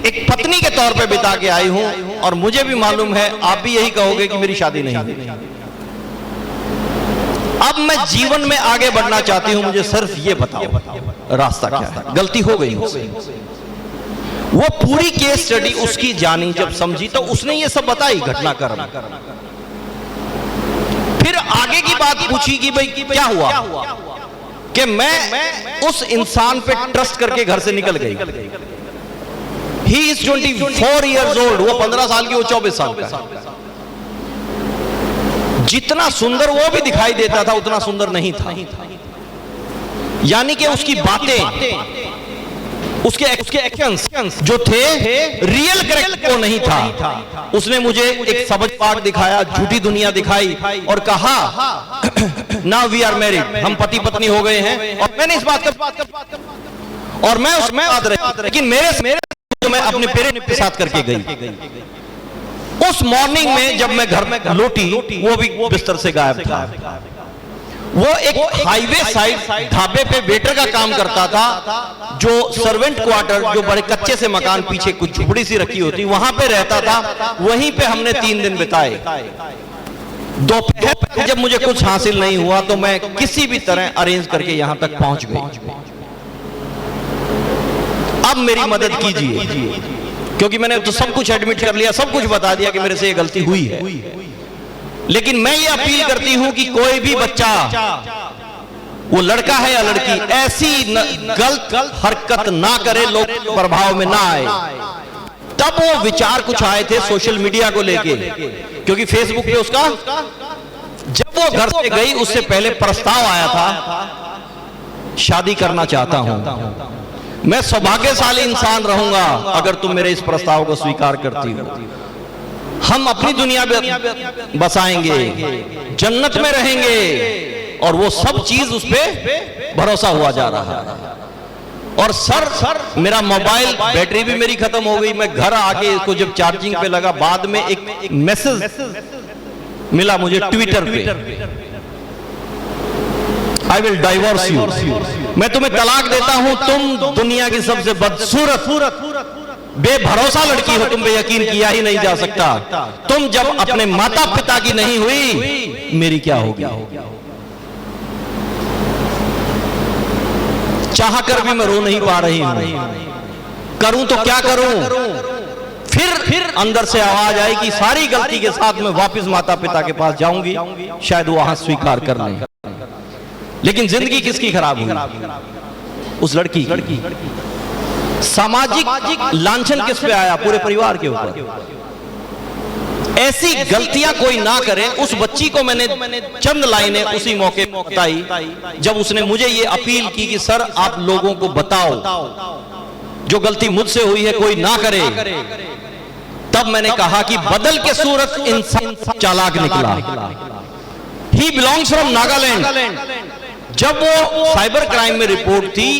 एक पत्नी के तौर पे बिता के आई हूं और मुझे भी मालूम है, आप भी यही कहोगे कि मेरी शादी नहीं हुई। अब मैं जीवन में आगे बढ़ना चाहती हूं, मुझे सिर्फ ये बताओ रास्ता क्या है। गलती हो गई मुझसे। वो पूरी केस स्टडी उसकी जानी, जब समझी तो उसने ये सब बताई घटनाक्रम। फिर आगे की बात पूछी कि भाई क्या हुआ, कि मैं उस इंसान पे ट्रस्ट करके घर से निकल गई। He is 24 years old, वो 15 साल की, वो 24 साल का है। जितना सुंदर वो भी दिखाई देता था उतना सुंदर नहीं था। यानी कि उसकी बातें, उसके एक्शंस जो थे रियल करेक्ट को नहीं था। उसने मुझे एक सबज पाठ दिखाया, झूठी दुनिया दिखाई और कहा नाउ वी आर मैरिड, हम पति पत्नी हो गए हैं। और मैंने इस बात का और मैं उसमें याद रहा, लेकिन मेरे तो मैं अपने पेरेंट्स के साथ करके गई। उस मॉर्निंग में जब मैं घर में लौटी, वो भी बिस्तर से गायब था। वो एक हाईवे साइड ढाबे पे वेटर का काम करता था, जो सर्वेंट क्वार्टर, जो बड़े कच्चे से मकान पीछे कुछ झुपड़ी सी रखी होती, वहां पे रहता था। वहीं पे हमने 3 दिन बिताए। दोपहर जब मुझे कुछ हासिल नहीं हुआ तो मैं किसी भी तरह अरेंज करके यहां तक पहुंच गई। अब मेरी मदद कीजिए, क्योंकि मैंने तो सब कुछ एडमिट कर लिया, सब कुछ बता दिया कि मेरे से ये गलती हुई है। लेकिन मैं ये अपील करती हूं कि कोई भी बच्चा, वो लड़का है या लड़की, ऐसी गलत हरकत ना करे, लोग प्रभाव में ना आए। तब वो विचार कुछ आए थे सोशल मीडिया को लेके, क्योंकि फेसबुक पे उसका, जब वो घर से गई उससे पहले प्रस्ताव आया था शादी करना चाहता हूं। मैं सौभाग्यशाली इंसान रहूंगा अगर तुम मेरे इस प्रस्ताव को स्वीकार करती हो। हम अपनी दुनिया में बसाएंगे, जन्नत में रहेंगे, और वो सब चीज उस पे भरोसा हुआ जा रहा है। और सर मेरा मोबाइल बैटरी भी मेरी खत्म हो गई। मैं घर आके इसको जब चार्जिंग पे लगा, बाद में एक मैसेज मिला मुझे ट्विटर पे, आई विल डाइवोर्स यू, मैं तुम्हें तलाक देता हूं, तुम दुनिया की सबसे बदसूरत बेभरोसा लड़की हो, तुम पे यकीन किया ही नहीं जा सकता। तुम जब अपने माता पिता की नहीं हुई, मेरी क्या होगी? चाह कर भी मैं रो नहीं पा रही हूं, करूं तो क्या करूं? फिर अंदर से आवाज आई कि सारी गलती के साथ मैं वापस माता पिता के पास जाऊंगी, शायद वो वहां स्वीकार कर लें। लेकिन जिंदगी किसकी खराब हुई? उस लड़की। सामाजिक लांछन किस पे आया? पूरे परिवार के ऊपर। ऐसी गलतियां कोई ना करे। उस बच्ची को मैंने चंद लाइनें उसी मौके बताई जब उसने मुझे ये अपील की कि सर आप लोगों को बताओ, जो गलती मुझसे हुई है कोई ना करे। तब मैंने कहा कि बदल के सूरत इंसान चालाक निकला। He belongs from Nagaland. जब वो साइबर क्राइम में रिपोर्ट थी,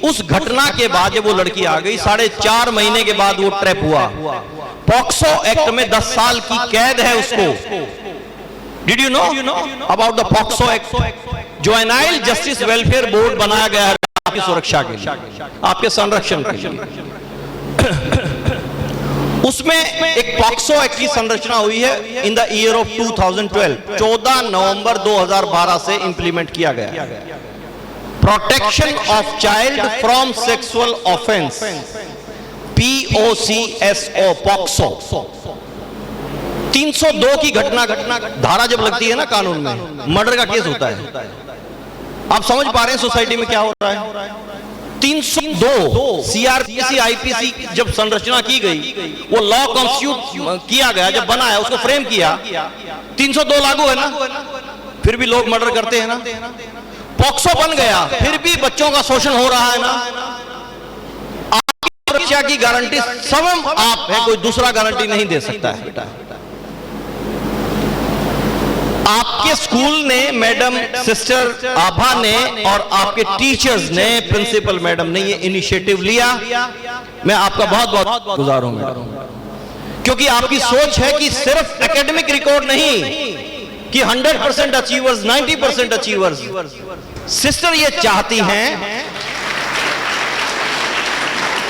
उस घटना के बाद जब वो लड़की आ गई, 4.5 महीने के बाद वो ट्रैप हुआ। पॉक्सो एक्ट में 10 साल की कैद है उसको। Did you know about the POCSO act? Juvenile justice welfare board बनाया गया है आपकी सुरक्षा के लिए, आपके संरक्षण के लिए। उसमें एक पॉक्सो एक्ट की संरचना हुई है इन द ईयर ऑफ 2012। 14 नवंबर 2012 से इंप्लीमेंट किया गया। Protection of child from sexual offence, POCSO, POCSO. 302 की घटना धारा जब लगती है ना कानून में, मर्डर का केस होता है। आप समझ पा रहे हैं सोसाइटी में क्या हो रहा है? 302 CRPC IPC जब संरचना की गई, वो लॉ कॉन्स्टिट्यूट किया गया, जब बनाया उसको फ्रेम किया, 302 लागू है ना, फिर भी लोग मर्डर करते हैं ना। पॉक्सो बन गया, फिर भी बच्चों का शोषण हो रहा है ना। आपकी सुरक्षा की गारंटी स्वयं आप है, कोई दूसरा गारंटी नहीं दे सकता है बेटा। आपके स्कूल ने, मैडम सिस्टर आभा ने और आपके टीचर्स ने, प्रिंसिपल मैडम ने ये इनिशिएटिव लिया। मैं आपका बहुत बहुत गुजार हूं मैडम, क्योंकि आपकी सोच है कि सिर्फ एकेडमिक रिकॉर्ड नहीं कि 100% अचीवर्स, 90% अचीवर्स। सिस्टर ये चाहती हैं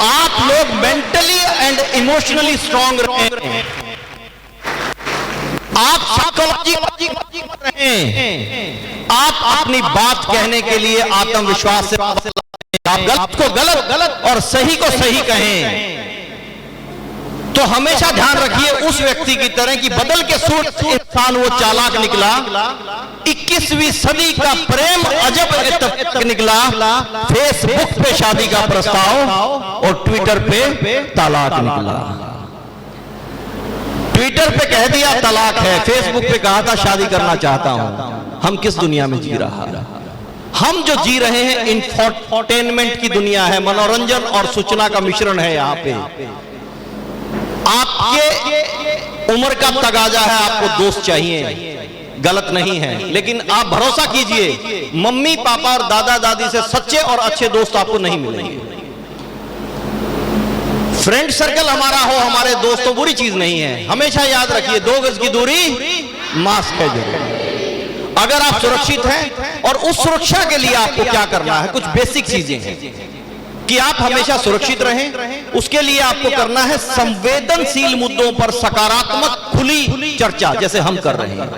आप लोग मेंटली एंड इमोशनली स्ट्रांग रहें, आप साइकोलॉजी रहें, आप अपनी बात कहने के लिए आत्मविश्वास से, आप गलत को गलत और सही को सही कहें। तो हमेशा ध्यान रखिए उस व्यक्ति की तरह कि बदल के सूरत इंसान वो चालाक निकला। 21वीं सदी का प्रेम अजब निकला। फेसबुक पे शादी का प्रस्ताव और ट्विटर पे तलाक निकला। ट्विटर पे कह दिया तलाक है, फेसबुक पे कहा था शादी करना चाहता हूं। हम किस दुनिया में जी रहा है? हम जो जी रहे हैं इंफोटेनमेंट की दुनिया है, मनोरंजन और सूचना का मिश्रण है। यहाँ पे आपके उम्र का तगाजा है, आपको दोस्त चाहिए, गलत नहीं है, लेकिन आप भरोसा कीजिए मम्मी पापा और दादा दादी से सच्चे और अच्छे दोस्त आपको नहीं मिलेंगे। फ्रेंड सर्कल हमारा हो, हमारे दोस्तों, बुरी चीज नहीं है। हमेशा याद रखिए 2 गज की दूरी, मास्क है जरूर। अगर आप सुरक्षित हैं, और उस सुरक्षा के लिए आपको क्या करना है, कुछ बेसिक चीजें हैं कि आप हमेशा सुरक्षित रहें। उसके लिए आपको करना है संवेदनशील मुद्दों पर सकारात्मक खुली चर्चा, जैसे हम कर रहे हैं।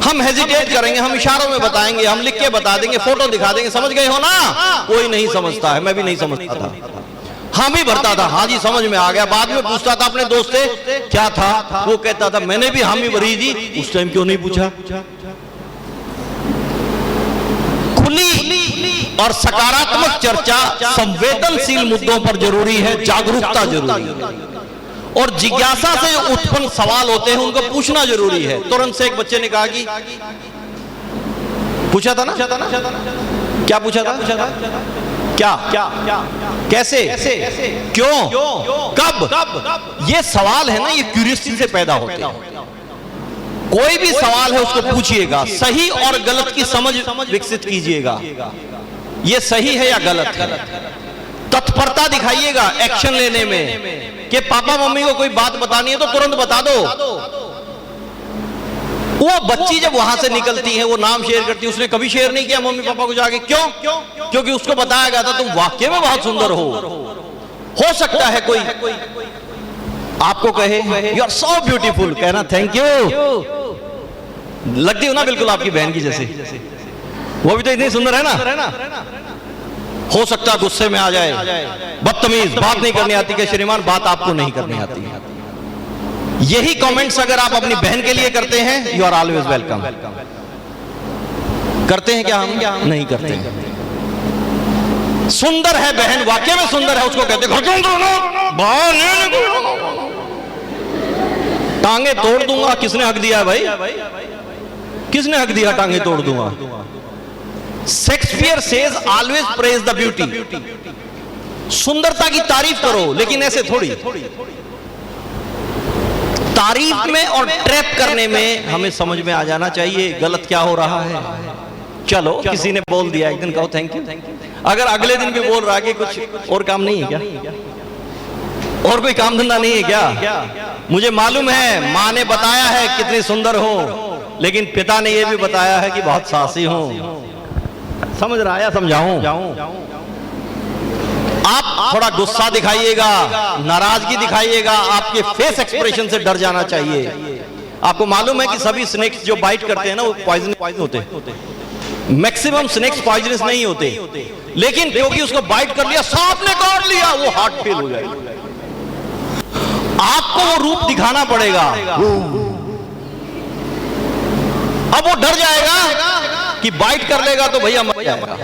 हम हेजिटेट करेंगे, हम इशारों में बताएंगे, हम लिख के बता देंगे, फोटो दिखा देंगे, समझ गए हो ना? कोई नहीं समझता है, मैं भी नहीं समझता था, हाँ भी भरता था, हाँ जी समझ में आ गया। बाद में पूछता था अपने दोस्त से क्या था, वो कहता था मैंने भी हामी भरी थी, उस टाइम क्यों नहीं पूछा। खुली और सकारात्मक चर्चा संवेदनशील मुद्दों पर जरूरी है, जागरूकता जरूरी है, और जिज्ञासा से उत्पन्न सवाल होते हैं उनको पूछना जरूरी है। तुरंत से एक बच्चे ने कहा कि पूछा था ना, क्या पूछा था क्या कैसे क्यों कब ये सवाल है ना, ये क्यूरियोसिटी से पैदा होते हैं। कोई भी सवाल है उसको पूछिएगा, सही और गलत की समझ विकसित कीजिएगा, ये सही है या गलत है। तत्परता दिखाइएगा एक्शन लेने में कि पापा मम्मी को कोई बात बतानी है तो तुरंत बता दो। वो बच्ची जब वहां से निकलती है, वो नाम शेयर करती है, उसने कभी शेयर नहीं किया मम्मी पापा को जाके, क्यों? क्योंकि उसको बताया गया था तुम वाकई में बहुत सुंदर हो सकता है कोई आपको कहे यू आर सो ब्यूटीफुल, कहना थैंक यू, लगती हो ना बिल्कुल आपकी बहन की जैसे, वो भी तो इतनी सुंदर है ना। हो सकता है गुस्से में आ जाए, बदतमीज, बात नहीं करनी आती कि श्रीमान बात आपको नहीं करनी आती। यही कमेंट्स अगर आप अपनी बहन के लिए करते हैं, यू आर ऑलवेज वेलकम। करते हैं क्या हम? नहीं करते हैं। सुंदर है बहन, वाकई में सुंदर है, उसको कहते टांगे तोड़ दूंगा। किसने हक दिया भाई? किसने हक दिया टांगे तोड़ दूंगा? Shakespeare says always praise the beauty. सुंदरता की तारीफ करो, लेकिन ऐसे थोड़ी। तारीफ में और ट्रैप करने में हमें समझ में आ जाना चाहिए गलत क्या हो रहा है। चलो किसी ने बोल दिया, एक दिन कहो थैंक यू। अगर अगले दिन भी बोल रहा है कि कुछ और काम नहीं है क्या, और कोई काम धंधा नहीं है क्या? मुझे मालूम है माँ ने बताया है कितनी सुंदर हो, लेकिन पिता ने यह भी बताया है कि बहुत साहसी हो। समझ रहा है? समझाऊं? आप थोड़ा गुस्सा दिखाइएगा, नाराजगी दिखाइएगा, आपके फेस एक्सप्रेशन से डर जाना चाहिए। आपको मालूम है कि सभी स्नेक्स जो बाइट करते हैं ना, वो पॉइजन होते हैं। मैक्सिमम स्नेक्स पॉइजनस नहीं होते, लेकिन क्योंकि उसको बाइट कर लिया, सांप ने काट लिया, वो हार्ट फेल हो जाएगा। आपको वो रूप दिखाना पड़ेगा। अब वो डर जाएगा कि बाइट कर लेगा तो भैया मर जाएगा।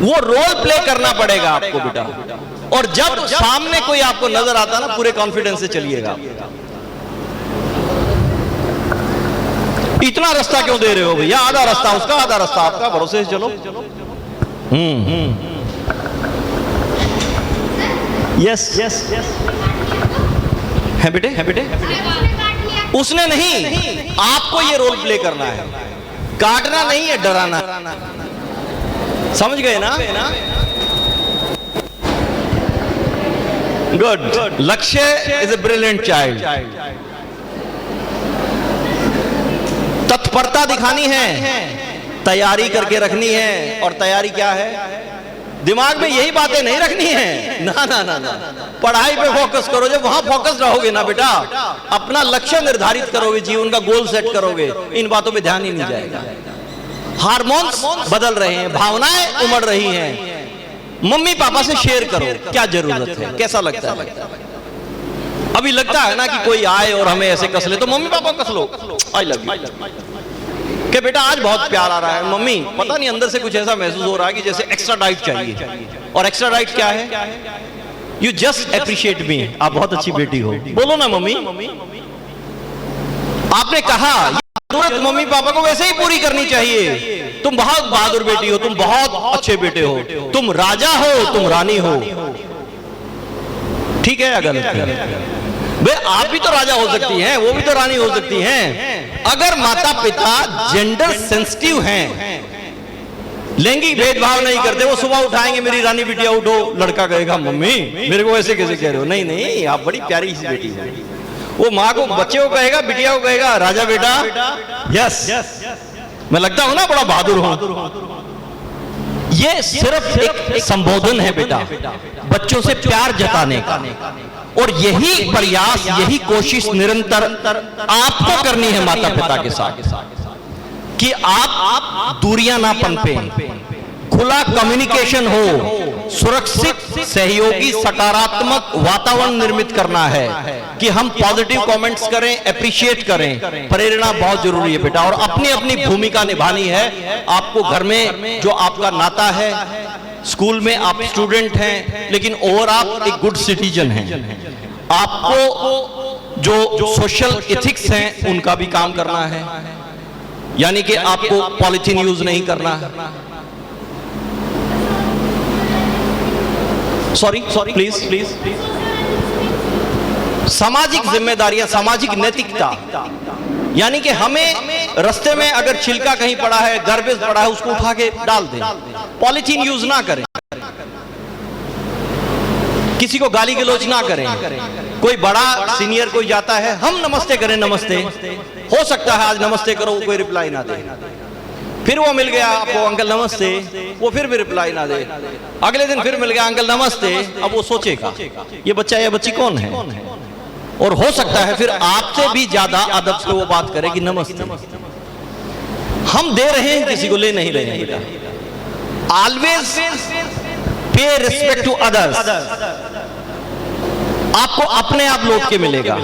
वो रोल प्ले करना पड़ेगा आपको बेटा। और जब सामने कोई आपको नजर आता ना, पूरे कॉन्फिडेंस से चलिएगा। इतना रास्ता क्यों दे रहे हो भैया? आधा रास्ता उसका, आधा रास्ता आपका, भरोसे से चलो। यस यस है बेटे, है बेटे। उसने नहीं, आपको ये रोल प्ले करना है। काटना नहीं है, डराना। समझ गए ना? गुड। लक्ष्य इज ए ब्रिलियंट चाइल्ड। तत्परता दिखानी है, तैयारी करके रखनी है। और तैयारी क्या है? दिमाग में यही बातें नहीं रखनी है। ना ना ना ना, पढ़ाई पे फोकस करो। जब वहां फोकस रहोगे ना बेटा, अपना लक्ष्य निर्धारित करोगे, जीवन का गोल सेट करोगे, इन बातों पे ध्यान ही नहीं जाएगा। हार्मोन्स बदल रहे हैं, भावनाएं उमड़ रही हैं। मम्मी पापा से शेयर करो, क्या जरूरत है, कैसा लगता है। अभी लगता है ना कि कोई आए और हमें ऐसे कस ले, तो mummy papa cos low, I love you. कि बेटा आज बहुत प्यार आ रहा है, मम्मी पता नहीं अंदर से कुछ ऐसा महसूस हो रहा है कि जैसे एक्स्ट्रा डाइट चाहिए। और एक्स्ट्रा डाइट क्या है? यू जस्ट अप्रिशिएट मी, आप बहुत अच्छी बेटी हो। बोलो ना मम्मी। आपने कहा जरूरत मम्मी पापा को वैसे ही पूरी करनी चाहिए। तुम बहुत बहादुर बेटी हो, तुम बहुत अच्छे बेटे हो, तुम राजा हो, तुम रानी हो। ठीक है या गलत है? वे आप भी तो राजा हो सकती हैं, वो भी तो रानी हो सकती हैं। अगर माता पिता जेंडर सेंसिटिव हैं, लैंगिक भेदभाव नहीं करते, वो सुबह उठाएंगे मेरी रानी बिटिया उठो, लड़का कहेगा मम्मी मेरे को ऐसे कैसे कह रहे हो? नहीं नहीं, आप बड़ी प्यारी सी बेटी हो। वो माँ को, बच्चे को कहेगा, बिटिया को कहेगा राजा बेटा। यस, मैं लगता हूं ना बड़ा बहादुर हूं। ये सिर्फ एक संबोधन है बेटा, बच्चों से प्यार जताने का। और यही प्रयास, यही कोशिश निरंतर आपको करनी है माता पिता के साथ, कि आप दूरियां ना पनपे, खुला कम्युनिकेशन हो, सुरक्षित सहयोगी सकारात्मक वातावरण निर्मित करना है कि हम पॉजिटिव कमेंट्स करें, अप्रिशिएट करें। प्रेरणा बहुत जरूरी है बेटा, और अपनी अपनी भूमिका निभानी है। आपको घर में जो आपका नाता है, स्कूल में आप स्टूडेंट हैं, लेकिन और आप एक गुड सिटीजन हैं। आपको जो सोशल एथिक्स हैं उनका भी काम करना है, यानी कि आपको पॉलिथीन यूज नहीं करना, सॉरी प्लीज प्लीज। सामाजिक जिम्मेदारियां, सामाजिक नैतिकता, यानी कि हमें रास्ते में अगर छिलका कहीं पड़ा है, गार्बेज पड़ा है, उसको उठा के डाल दें, पॉलीथीन यूज ना करें, किसी को गाली गलौज ना करें। कोई बड़ा सीनियर कोई जाता है, हम नमस्ते करें, नमस्ते, हो सकता है आज नमस्ते करो वो कोई रिप्लाई ना दे, फिर वो मिल गया आपको, अंकल नमस्ते, वो फिर भी रिप्लाई ना दे, अगले दिन फिर मिल गया, अंकल नमस्ते, अब वो सोचेगा ये बच्चा या बच्ची कौन है, और हो सकता है फिर आपसे भी ज्यादा अदब से वो बात करे कि नमस्ते। हम दे रहे हैं, किसी को ले नहीं रहे हैं बेटा। ऑलवेज पे रिस्पेक्ट टू अदर्स, आपको अपने आप लौट के मिलेगा।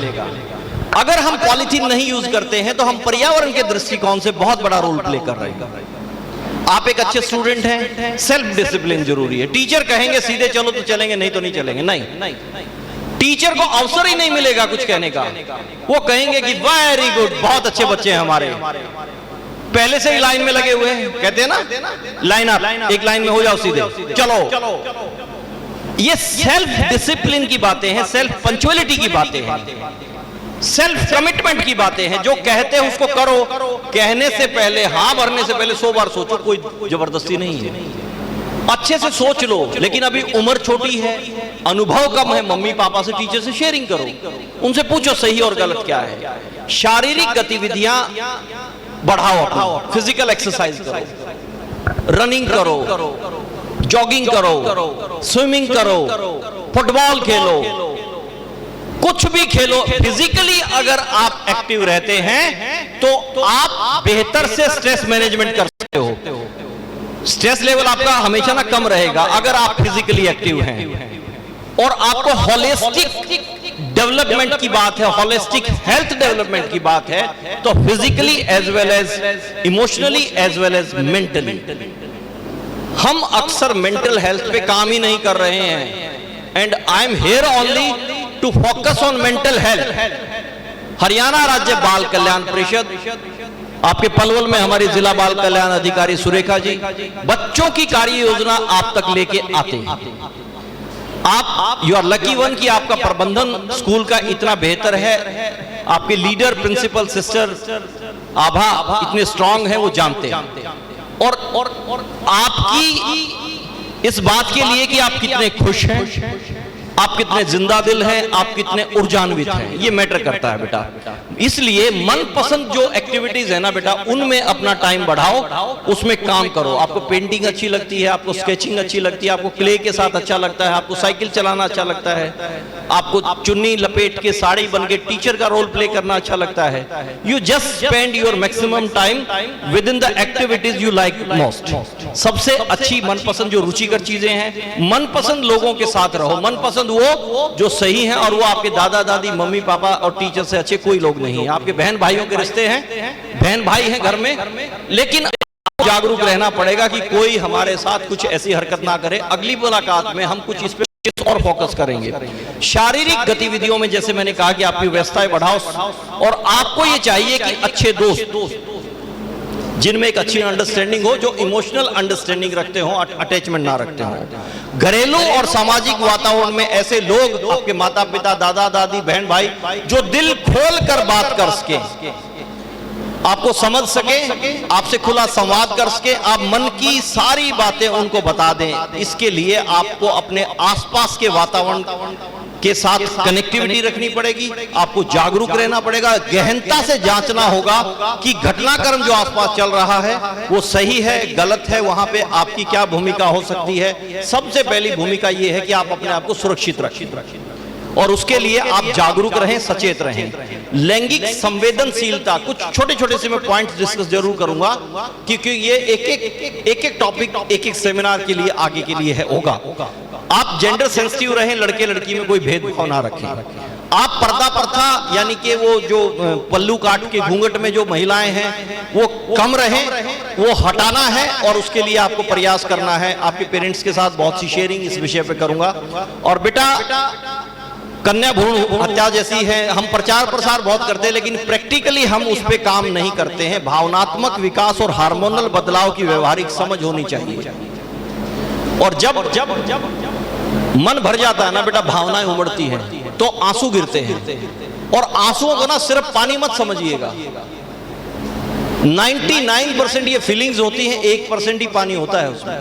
अगर हम पॉलीथीन नहीं यूज करते हैं तो हम पर्यावरण के दृष्टिकोण से बहुत बड़ा रोल प्ले कर रहे हैं। आप एक अच्छे स्टूडेंट हैं, सेल्फ डिसिप्लिन जरूरी है। टीचर कहेंगे सीधे चलो तो चलेंगे, नहीं तो नहीं चलेंगे, नहीं, टीचर को अवसर ही नहीं मिलेगा कुछ कहने का। वो कहेंगे कि वेरी गुड, बहुत अच्छे बच्चे हैं हमारे, पहले से ही लाइन में लगे हुए हैं, कहते हैं ना लाइन अप, एक लाइन में हो जाओ सीधे, चलो। ये सेल्फ डिसिप्लिन की बातें हैं, सेल्फ पंक्चुअलिटी की बातें हैं, सेल्फ कमिटमेंट की बातें हैं। जो कहते हैं उसको करो, कहने से पहले, हाँ भरने से पहले 100 बार सोचो, कोई जबरदस्ती नहीं है, अच्छे से सोच लो। लेकिन अभी उम्र छोटी है, अनुभव कम है, मम्मी पापा से, टीचर से शेयरिंग करो, उनसे पूछो सही और गलत क्या है। शारीरिक गतिविधियां बढ़ाओ, फिजिकल एक्सरसाइज करो, रनिंग करो, जॉगिंग करो, स्विमिंग करो, फुटबॉल खेलो, कुछ भी खेलो। फिजिकली अगर आप एक्टिव रहते हैं तो आप बेहतर से स्ट्रेस मैनेजमेंट कर सकते हो। स्ट्रेस लेवल आपका हमेशा ना कम रहेगा अगर आप फिजिकली एक्टिव हैं। और आपको होलिस्टिक डेवलपमेंट की बात है, होलिस्टिक हेल्थ डेवलपमेंट की बात है, तो physically as well as emotionally as well as mentally. हम अक्सर मेंटल हेल्थ पे काम ही नहीं कर रहे हैं, and I am here only to focus on mental health. Haryana राज्य बाल कल्याण परिषद, आपके पलवल में हमारी जिला बाल कल्याण अधिकारी सुरेखा जी बच्चों की कार्य योजना आप तक लेके आते हैं। आप यू आर लकी वन कि आपका प्रबंधन स्कूल का इतना बेहतर है, आपके लीडर प्रिंसिपल सिस्टर आभा इतने स्ट्रांग हैं, वो जानते हैं। और आपकी इस बात के लिए कि आप कितने खुश हैं, आप कितने जिंदा दिल हैं, आप कितने ऊर्जान्वित हैं, ये मैटर करता है बेटा। इसलिए मनपसंद जो एक्टिविटीज है ना बेटा, उनमें अपना टाइम बढ़ाओ, उसमें काम करो। आपको पेंटिंग अच्छी लगती है, आपको स्केचिंग अच्छी लगती है, आपको क्ले के साथ अच्छा लगता है, आपको साइकिल चलाना अच्छा लगता है, आपको चुन्नी लपेट के साड़ी बन के टीचर का रोल प्ले करना अच्छा लगता है। You just spend your maximum time with in the activities you like most. सबसे अच्छी मनपसंद जो रुचिकर चीजें हैं, मनपसंद लोगों के साथ रहो। मनपसंद वो जो सही है, और वो आपके दादा दादी मम्मी पापा और टीचर से अच्छे कोई लोग नहीं है। आपके बहन भाइयों के रिश्ते हैं, बहन भाई हैं घर में, लेकिन जागरूक रहना पड़ेगा कि कोई हमारे साथ कुछ ऐसी हरकत ना करे। अगली मुलाकात में हम कुछ इस पे और फोकस करेंगे। शारीरिक गतिविधियों में जैसे मैंने कहा कि आपकी व्यस्तताएं बढ़ाओ, और आपको ये चाहिए कि अच्छे दोस्त जिनमें एक अच्छी अंडरस्टैंडिंग हो, जो इमोशनल अंडरस्टैंडिंग रखते हो, अटैचमेंट ना रखते हो। घरेलू और सामाजिक वातावरण में ऐसे लोग, आपके माता पिता, दादा दादी, बहन भाई, जो दिल खोल कर बात कर सके, आपको समझ सके, आपसे खुला संवाद कर सके, आप मन की सारी बातें उनको बता दें। इसके लिए आपको अपने आसपास के वातावरण के साथ कनेक्टिविटी रखनी पड़ेगी, आपको जागरूक रहना पड़ेगा, गहनता से जांचना होगा कि घटनाक्रम जो आसपास चल रहा है वो सही है गलत है, वहां पे आपकी क्या भूमिका हो सकती है। सबसे पहली भूमिका ये है कि आप अपने आप को सुरक्षित रखें, और उसके लिए आप जागरूक रहें, सचेत रहें। लैंगिक संवेदनशीलता, कुछ छोटे छोटे से मैं पॉइंट्स डिस्कस जरूर करूंगा, क्योंकि ये एक टॉपिक एक एक सेमिनार के लिए आगे के लिए है होगा। आप जेंडर सेंसिटिव रहें, लड़के लड़की में कोई भेदभाव ना रखें। आप पर्दा प्रथा यानी कि वो जो पल्लू काट के घूंघट में जो महिलाएं हैं वो कम रहें, वो हटाना है, और उसके लिए आपको प्रयास करना है। आपके पेरेंट्स के साथ बहुत सी शेयरिंग इस विषय पे करूंगा। और बेटा, कन्या भ्रूण हत्या जैसी है, हम प्रचार प्रसार बहुत करते हैं, लेकिन प्रैक्टिकली हम उस पे काम नहीं करते हैं। भावनात्मक विकास और हार्मोनल बदलाव की व्यवहारिक समझ होनी चाहिए। और जब मन भर जाता है ना बेटा, भावनाएं उमड़ती हैं तो आंसू गिरते हैं। और आंसुओं को ना सिर्फ पानी मत समझिएगा, 99% ये फीलिंग्स होती हैं, 1% ही पानी होता है उसमें।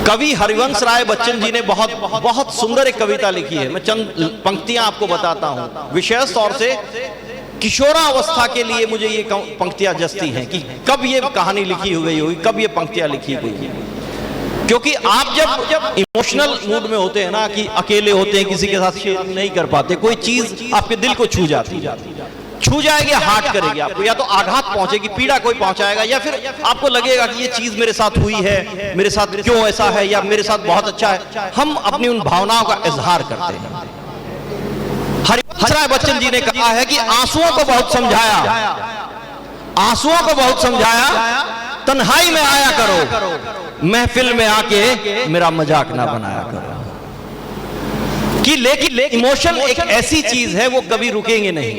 कवि हरिवंश राय बच्चन जी ने बहुत सुंदर एक कविता लिखी है। मैं चंद पंक्तियां आपको बताता हूं। विशेष तौर से किशोरावस्था के लिए मुझे ये पंक्तियां जचती हैं कि कब ये कहानी लिखी हो गई होगी, कब ये पंक्तियां लिखी गई। क्योंकि आप जब इमोशनल मूड में होते हैं ना, कि अकेले होते हैं, किसी के साथ शेयर नहीं कर पाते, कोई चीज आपके दिल को छू जाती है, छू जाएगी, हार्ट करेगी आपको, या तो आघात पहुंचेगी, पीड़ा कोई पहुंचाएगा, या फिर आपको लगेगा कि ये चीज मेरे साथ हुई है, मेरे साथ क्यों ऐसा है, या मेरे साथ बहुत अच्छा है। हम अपनी उन भावनाओं का इजहार करते हैं। हरिवंश राय बच्चन जी ने कहा है कि आंसुओं को बहुत समझाया, आंसुओं को बहुत समझाया, तन्हाई में आया करो, महफिल में आके मेरा मजाक ना बनाया करो। कि लेकिन इमोशन एक ऐसी चीज है, वो कभी रुकेंगे नहीं।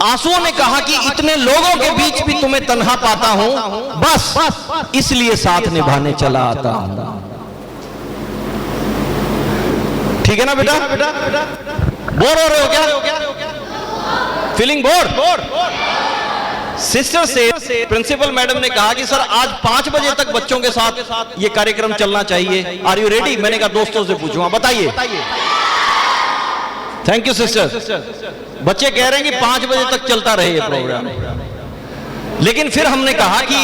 आंसुओं ने कहा कि इतने लोगों के बीच भी तुम्हें तन्हा पाता हूं, बस इसलिए साथ निभाने चला आता हूं। ठीक है ना बेटा? बोर हो रहे हो क्या? Feeling bore? सिस्टर से प्रिंसिपल मैडम ने कहा कि सर आज 5 बजे तक बच्चों के साथ ये कार्यक्रम चलना चाहिए। Are you ready? मैंने कहा दोस्तों से पूछूंगा, बताइए। Thank you sister. बच्चे कह रहे हैं कि 5 बजे तक चलता रहे ये प्रोग्राम। लेकिन फिर हमने कहा कि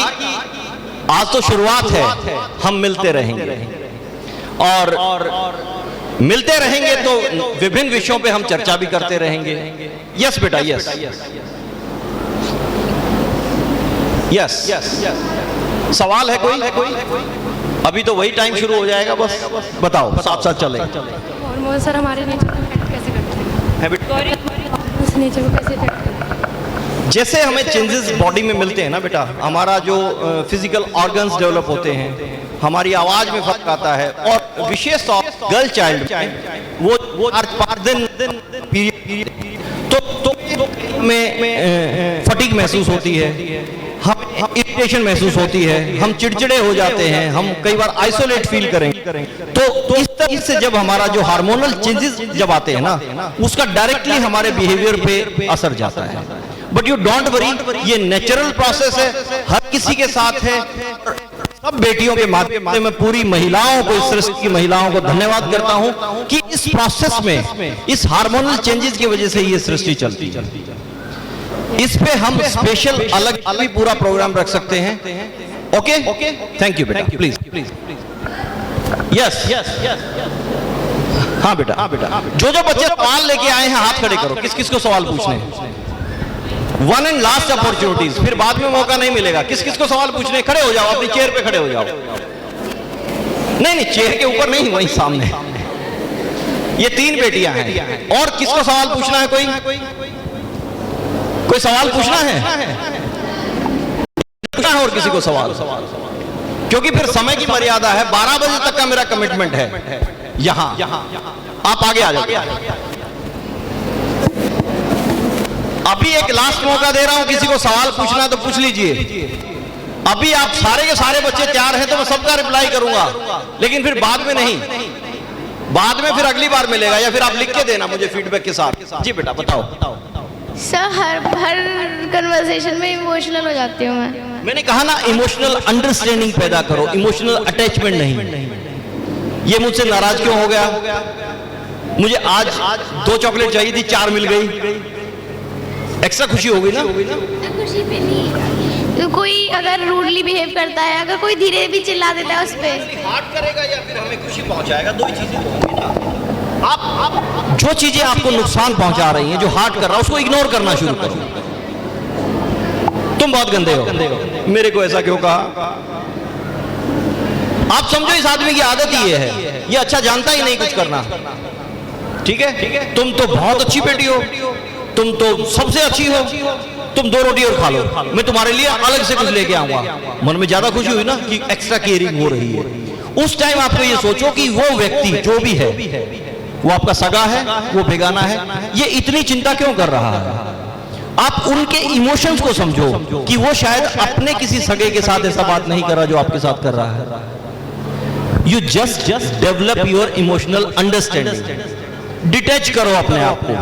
आज तो शुरुआत है, हम मिलते रहेंगे और मिलते रहेंगे तो विभिन्न विषयों पे हम चर्चा भी करते रहेंगे। यस बेटा, यस यस। सवाल है कोई? अभी तो वही टाइम शुरू हो जाएगा, बस बताओ, साथ साथ चले। और सर हमारे नेचर को इफेक्ट कैसे करते हैं? उस नेचर को कैसे इफेक्ट करते हैं? जैसे हमें चेंजेस बॉडी में मिलते हैं ना बेटा, हमारा जो फिजिकल ऑर्गन्स डेवलप होते हैं, हमारी आवाज में फर्क आता है, और विशेष तौर गर्ल चाइल्ड वो 5 दिन तो में फटीग महसूस होती है, हम इरिटेशन महसूस होती है, हम चिड़चिड़े हो जाते हैं, हम कई बार आइसोलेट फील करेंगे। तो इस तरह से जब हमारा जो हार्मोनल चेंजेस जब आते हैं ना, उसका डायरेक्टली हमारे बिहेवियर पे असर जाता है। बट यू डोंट वरी, ये नेचुरल प्रोसेस है, हर किसी के साथ है। सब बेटियों के माध्यम से मैं पूरी महिलाओं को, इस सृष्टि की महिलाओं को धन्यवाद करता हूं कि इस प्रोसेस में, इस हार्मोनल चेंजेस की वजह से ये सृष्टि चलती है। इस पे हम स्पेशल अलग भी पूरा प्रोग्राम रख सकते हैं। ओके, थैंक यू बेटा। Please yes. हाँ बेटा, जो बच्चे सवाल लेके आए हैं हाथ खड़े करो। किस किस को सवाल पूछने हैं? 1 एंड लास्ट अपॉर्चुनिटीज, फिर बाद में मौका नहीं मिलेगा। किस किस को सवाल पूछने? खड़े हो जाओ, अपनी चेयर पे खड़े हो जाओ। नहीं, चेयर के ऊपर नहीं, वहीं सामने। ये 3 बेटियां हैं। और किसको सवाल पूछना है? कोई सवाल पूछना है? और किसी को सवाल? क्योंकि फिर समय की मर्यादा है, 12 बजे तक का मेरा कमिटमेंट है यहां। आप आगे आ जाइए। अभी एक लास्ट मौका दे रहा हूं, किसी को सवाल पूछना है तो पूछ लीजिए। अभी आप सारे के सारे बच्चे तैयार हैं तो मैं सबका रिप्लाई करूंगा, लेकिन फिर बाद में नहीं, बाद में फिर अगली बार मिलेगा, या फिर आप लिख के देना मुझे फीडबैक के साथ। जी बेटा बताओ। सर हर कन्वर्सेशन में इमोशनल हो जाती हूँ मैं। मैंने कहा ना, इमोशनल अंडरस्टैंडिंग पैदा करो, इमोशनल अटैचमेंट नहीं। ये मुझसे नाराज क्यों हो गया? मुझे आज 2 चॉकलेट चाहिए थी, 4 मिल गई, एक्स्ट्रा खुशी हो गई ना? खुशी पे नहीं, तो कोई अगर रूडली बिहेव करता है, अगर कोई धीरे भी चिल्ला देता है उस पे, हार्ट करेगा या फिर हमें खुशी पहुंचाएगा, 2 चीजें होंगी ना। आप जो चीजें आपको नुकसान पहुंचा रही हैं, जो हार्ट कर रहा है, उसको इग्नोर करना शुरू करो। तुम बहुत गंदे हो, मेरे को ऐसा क्यों कहा? आप समझो इस आदमी की आदत ही ये है, ये अच्छा जानता ही नहीं कुछ करना। ठीक है, तुम तो बहुत अच्छी बेटी हो, तुम तो सबसे अच्छी हो, तुम 2 रोटी और खा लो, मैं तुम्हारे लिए अलग से कुछ लेके आऊंगा। मन में ज्यादा खुशी हुई ना कि एक्स्ट्रा केयरिंग हो रही है। उस टाइम आपको ये सोचो कि वो व्यक्ति जो भी है, वो आपका सगा है, वो बेगाना है, ये इतनी चिंता क्यों कर रहा है? आप उनके इमोशंस को समझो कि वो शायद अपने किसी सगे के साथ ऐसा बात नहीं कर रहा जो आपके साथ कर रहा है। You just develop your emotional understanding. Detach करो अपने आप को।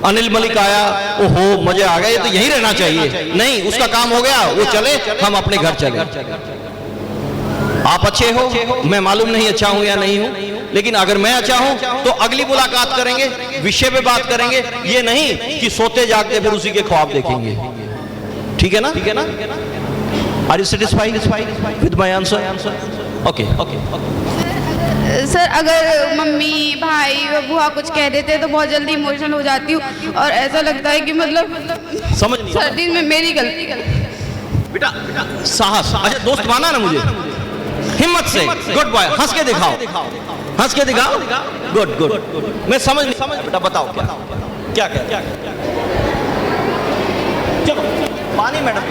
अनिल मलिक आया, ओहो मजे आ गए, तो यही रहना चाहिए। नहीं, उसका काम हो गया, वो चले, हम अपने घर चले। आप अच्छे हो, मैं मालूम नहीं अच्छा हूं या नहीं हूं, लेकिन अगर मैं अच्छा हूं तो अगली मुलाकात करेंगे, विषय पे बात करेंगे, ये नहीं कि सोते जागते फिर उसी के ख्वाब देखेंगे। ठीक है ना? Are you satisfied with my answer? Okay. Sir अगर मम्मी भाई बुआ कुछ कह देते हैं तो बहुत जल्दी इमोशनल हो जाती हूँ और ऐसा लगता है कि मतलब समझ नहीं सर्दी में मेरी गलती। बेटा साहस, अच्छा दोस्त माना ना मुझे, हिम्मत से, गुड बॉय, हंस के दिखाओ, हंस के दिखाओ, गुड गुड। मैं समझ बेटा बताओ क्या चलो पानी मैडम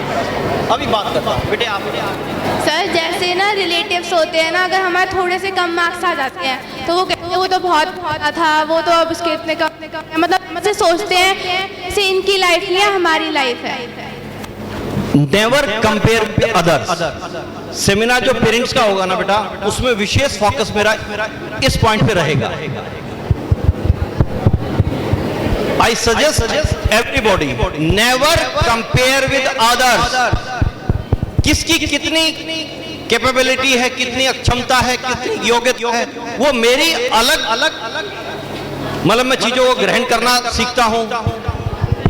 अभी बात करता हूँ। बेटे आप सर जैसे ना रिलेटिव्स होते हैं ना, अगर हमारे थोड़े से कम मार्क्स आ जाते हैं तो वो कहते हैं वो तो बहुत था, वो तो अब उसके इतने कम, मतलब मुझसे सोचते हैं जैसे इनकी लाइफ नहीं है हमारी लाइफ है। Never compare with others. Seminar जो पेरेंट्स का होगा ना बेटा, उसमें विशेष फोकस मेरा इस पॉइंट पे रहेगा। I suggest everybody never compare with others. किसकी कितनी कैपेबिलिटी है, कितनी क्षमता है, कितनी योग्यता है, वो मेरी अलग मतलब मैं चीजों को ग्रहण करना सीखता हूं।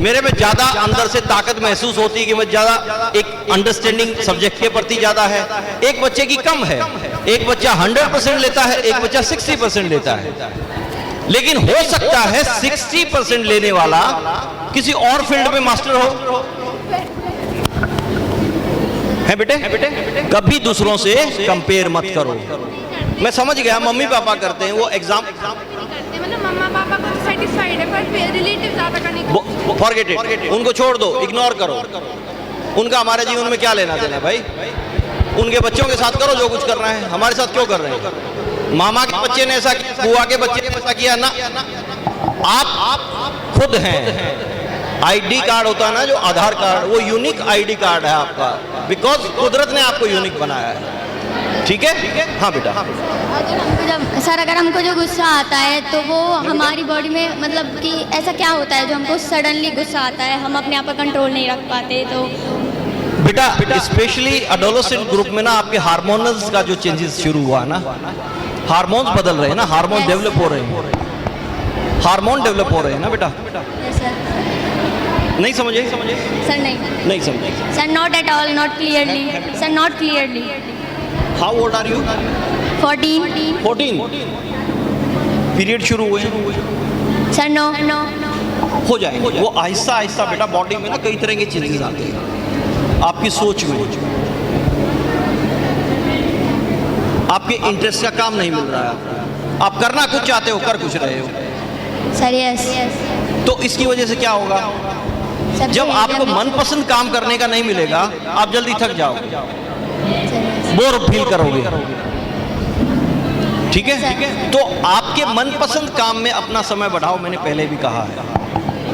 मेरे में ज्यादा अंदर से ताकत महसूस होती है कि मैं ज्यादा एक अंडरस्टैंडिंग सब्जेक्ट के प्रति ज्यादा है। एक बच्चे की कम है, एक बच्चा 100% लेता है, एक बच्चा 60% लेता है। लेकिन हो सकता है 60% लेने वाला किसी और फील्ड में मास्टर हो। है बेटे कभी दूसरों से कंपेयर मत करो। मैं समझ गया, मम्मी पापा करते हैं वो एग्जाम, मतलब मम्मा पापा को सेटिस्फाइड है पर रिलेटिव ज्यादा करने फॉरगेट इट, उनको छोड़ दो, इग्नोर करो। उनका हमारे जीवन में क्या लेना देना भाई? उनके बच्चों के साथ करो जो कुछ करना है, हमारे साथ क्यों कर रहे हैं? मामा के बच्चे ने ऐसा किया, बुआ के बच्चे ने ऐसा किया ना, आप खुद हैं। आईडी कार्ड होता है ना जो आधार कार्ड, वो यूनिक आईडी कार्ड है आपका, बिकॉज कुदरत ने आपको यूनिक बनाया है। ठीक है? हाँ बेटा। अगर हमको जो गुस्सा आता है तो वो हमारी बॉडी में मतलब कि ऐसा क्या होता है जो हमको सडनली गुस्सा आता है, हम अपने आप पर कंट्रोल नहीं रख पाते? तो बेटा स्पेशली एडोलेसेंट ग्रुप में ना आपके हार्मोनल्स का जो चेंजेस शुरू हुआ ना, हार्मोन्स बदल रहे हैं ना, हार्मोन डेवलप हो रहे हैं, हार्मोन डेवलप हो रहे हैं ना बेटा। सर नहीं समझे? सर नहीं समझे sir, not at all, not clearly sir, not clearly. How old are you? 14 period शुरू हुए सर। नो हो जाएंगे वो आहिस्ता आहिस्ता बेटा। बॉडी में ना कई तरह के चेंजेस आते हैं, आपकी सोच में, आपके इंटरेस्ट का काम नहीं मिल रहा है, आप करना कुछ चाहते हो कर कुछ रहे हो सर। यस तो इसकी वजह से क्या होगा? जब आपको मनपसंद काम करने का नहीं मिलेगा, आप जल्दी थक जाओगे, बोर फील करोगे। ठीक है? तो आपके मनपसंद काम में अपना समय बढ़ाओ, मैंने पहले भी कहा है।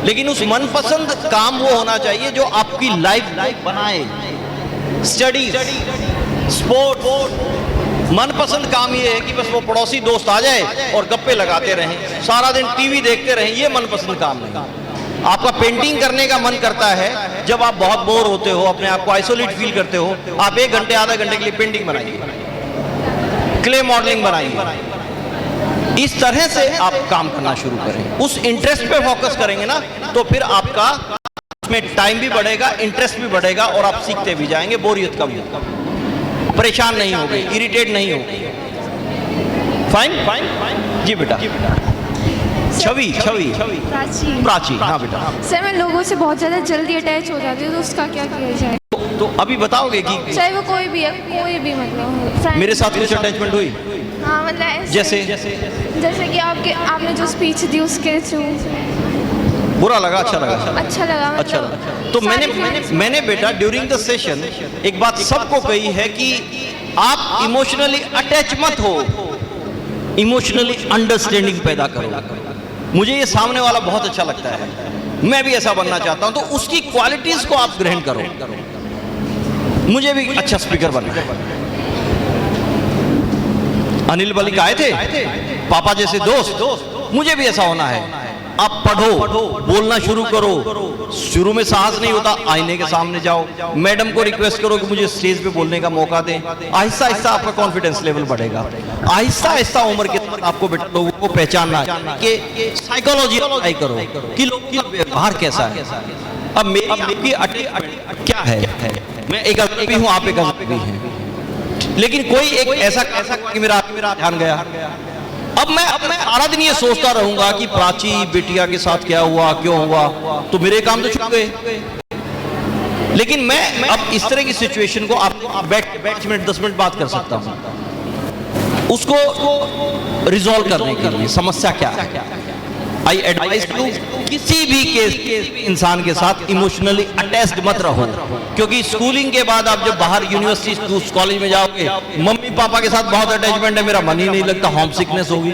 लेकिन उस मनपसंद काम वो होना चाहिए जो आपकी लाइफ बनाए। Study, sports. मनपसंद काम ये है कि बस वो पड़ोसी दोस्त आ जाए और गप्पे लगाते रहें, सारा दिन टीवी देखते रहें, ये मनपसंद काम नहीं। आपका पेंटिंग करने का मन करता है जब आप बहुत बोर होते हो, अपने आप को आइसोलेट फील करते हो, आप 1 घंटे आधा घंटे के लिए पेंटिंग बनाइए, क्ले मॉडलिंग बनाइए। इस तरह से आप काम करना शुरू करें, उस इंटरेस्ट पे फोकस करेंगे ना, तो फिर आपका उसमें टाइम भी बढ़ेगा, इंटरेस्ट भी बढ़ेगा और आप सीखते भी जाएंगे, बोरियत कम होगी, परेशान नहीं होगे, इरिटेट नहीं होगे। फाइन जी बेटा। छवि प्राची। हाँ बेटा। सर मैं लोगों से बहुत ज़्यादा जल्दी अटैच हो जाती हूँ, तो उसका क्या किया जाए? तो अभी बताओगे कि चाहे वो कोई भी है, कोई भी मतलब मेरे साथ कुछ अटैचमेंट हुई? हाँ मतलब ऐसे- जैसे कि आपने जो स्पीच दी उसके थ्रू बुरा लगा, अच्छा लगा? अच्छा लगा। अच्छा लगा। तो मैंने बेटा ड्यूरिंग द सेशन एक बात सबको कही है कि आप इमोशनली अटैच मत हो, इमोशनली अंडरस्टैंडिंग पैदा करो। मुझे ये सामने वाला बहुत अच्छा लगता है, मैं भी ऐसा बनना चाहता हूं, तो उसकी क्वालिटीज को आप ग्रहण करो। मुझे भी अच्छा स्पीकर बनना है, अनिल मलिक आए थे, पापा जैसे दोस्त। मुझे भी ऐसा होना है। आप पढ़ो, बोलना शुरू करो। शुरू में साहस नहीं होता, आईने के सामने जाओ, मैडम को रिक्वेस्ट करो कि मुझे स्टेज पे बोलने का मौका दें। आहिस्ता आहिस्ता आपका कॉन्फिडेंस लेवल बढ़ेगा। आहिस्ता आहिस्ता उम्र के साथ आपको लोगों को पहचानना कि साइकोलॉजी ट्राई करो कि लोगों का व्यवहार कैसा है। अब मेरी आपकी अटैचमेंट क्या है? मैं एक अजनबी हूँ, आप एक अजनबी हैं, लेकिन कोई एक ऐसा कि मेरा ध्यान गया। अब मैं सारा दिन ये सोचता रहूंगा कि प्राची बिटिया के साथ क्या हुआ, क्यों हुआ, तो मेरे काम तो छूट गए। लेकिन मैं अब इस तरह की सिचुएशन को आप 5 मिनट 10 मिनट बात कर सकता हूं, उसको रिजॉल्व करने के लिए। समस्या क्या है? आई एडवाइज यू, किसी भी केस इंसान के साथ इमोशनली अटैच्ड मत रहो, क्योंकि स्कूलिंग के बाद आप जब बाहर यूनिवर्सिटी कॉलेज में जाओगे, मम्मी पापा के साथ बहुत अटैचमेंट है, मेरा मन ही नहीं लगता, होम सिकनेस होगी।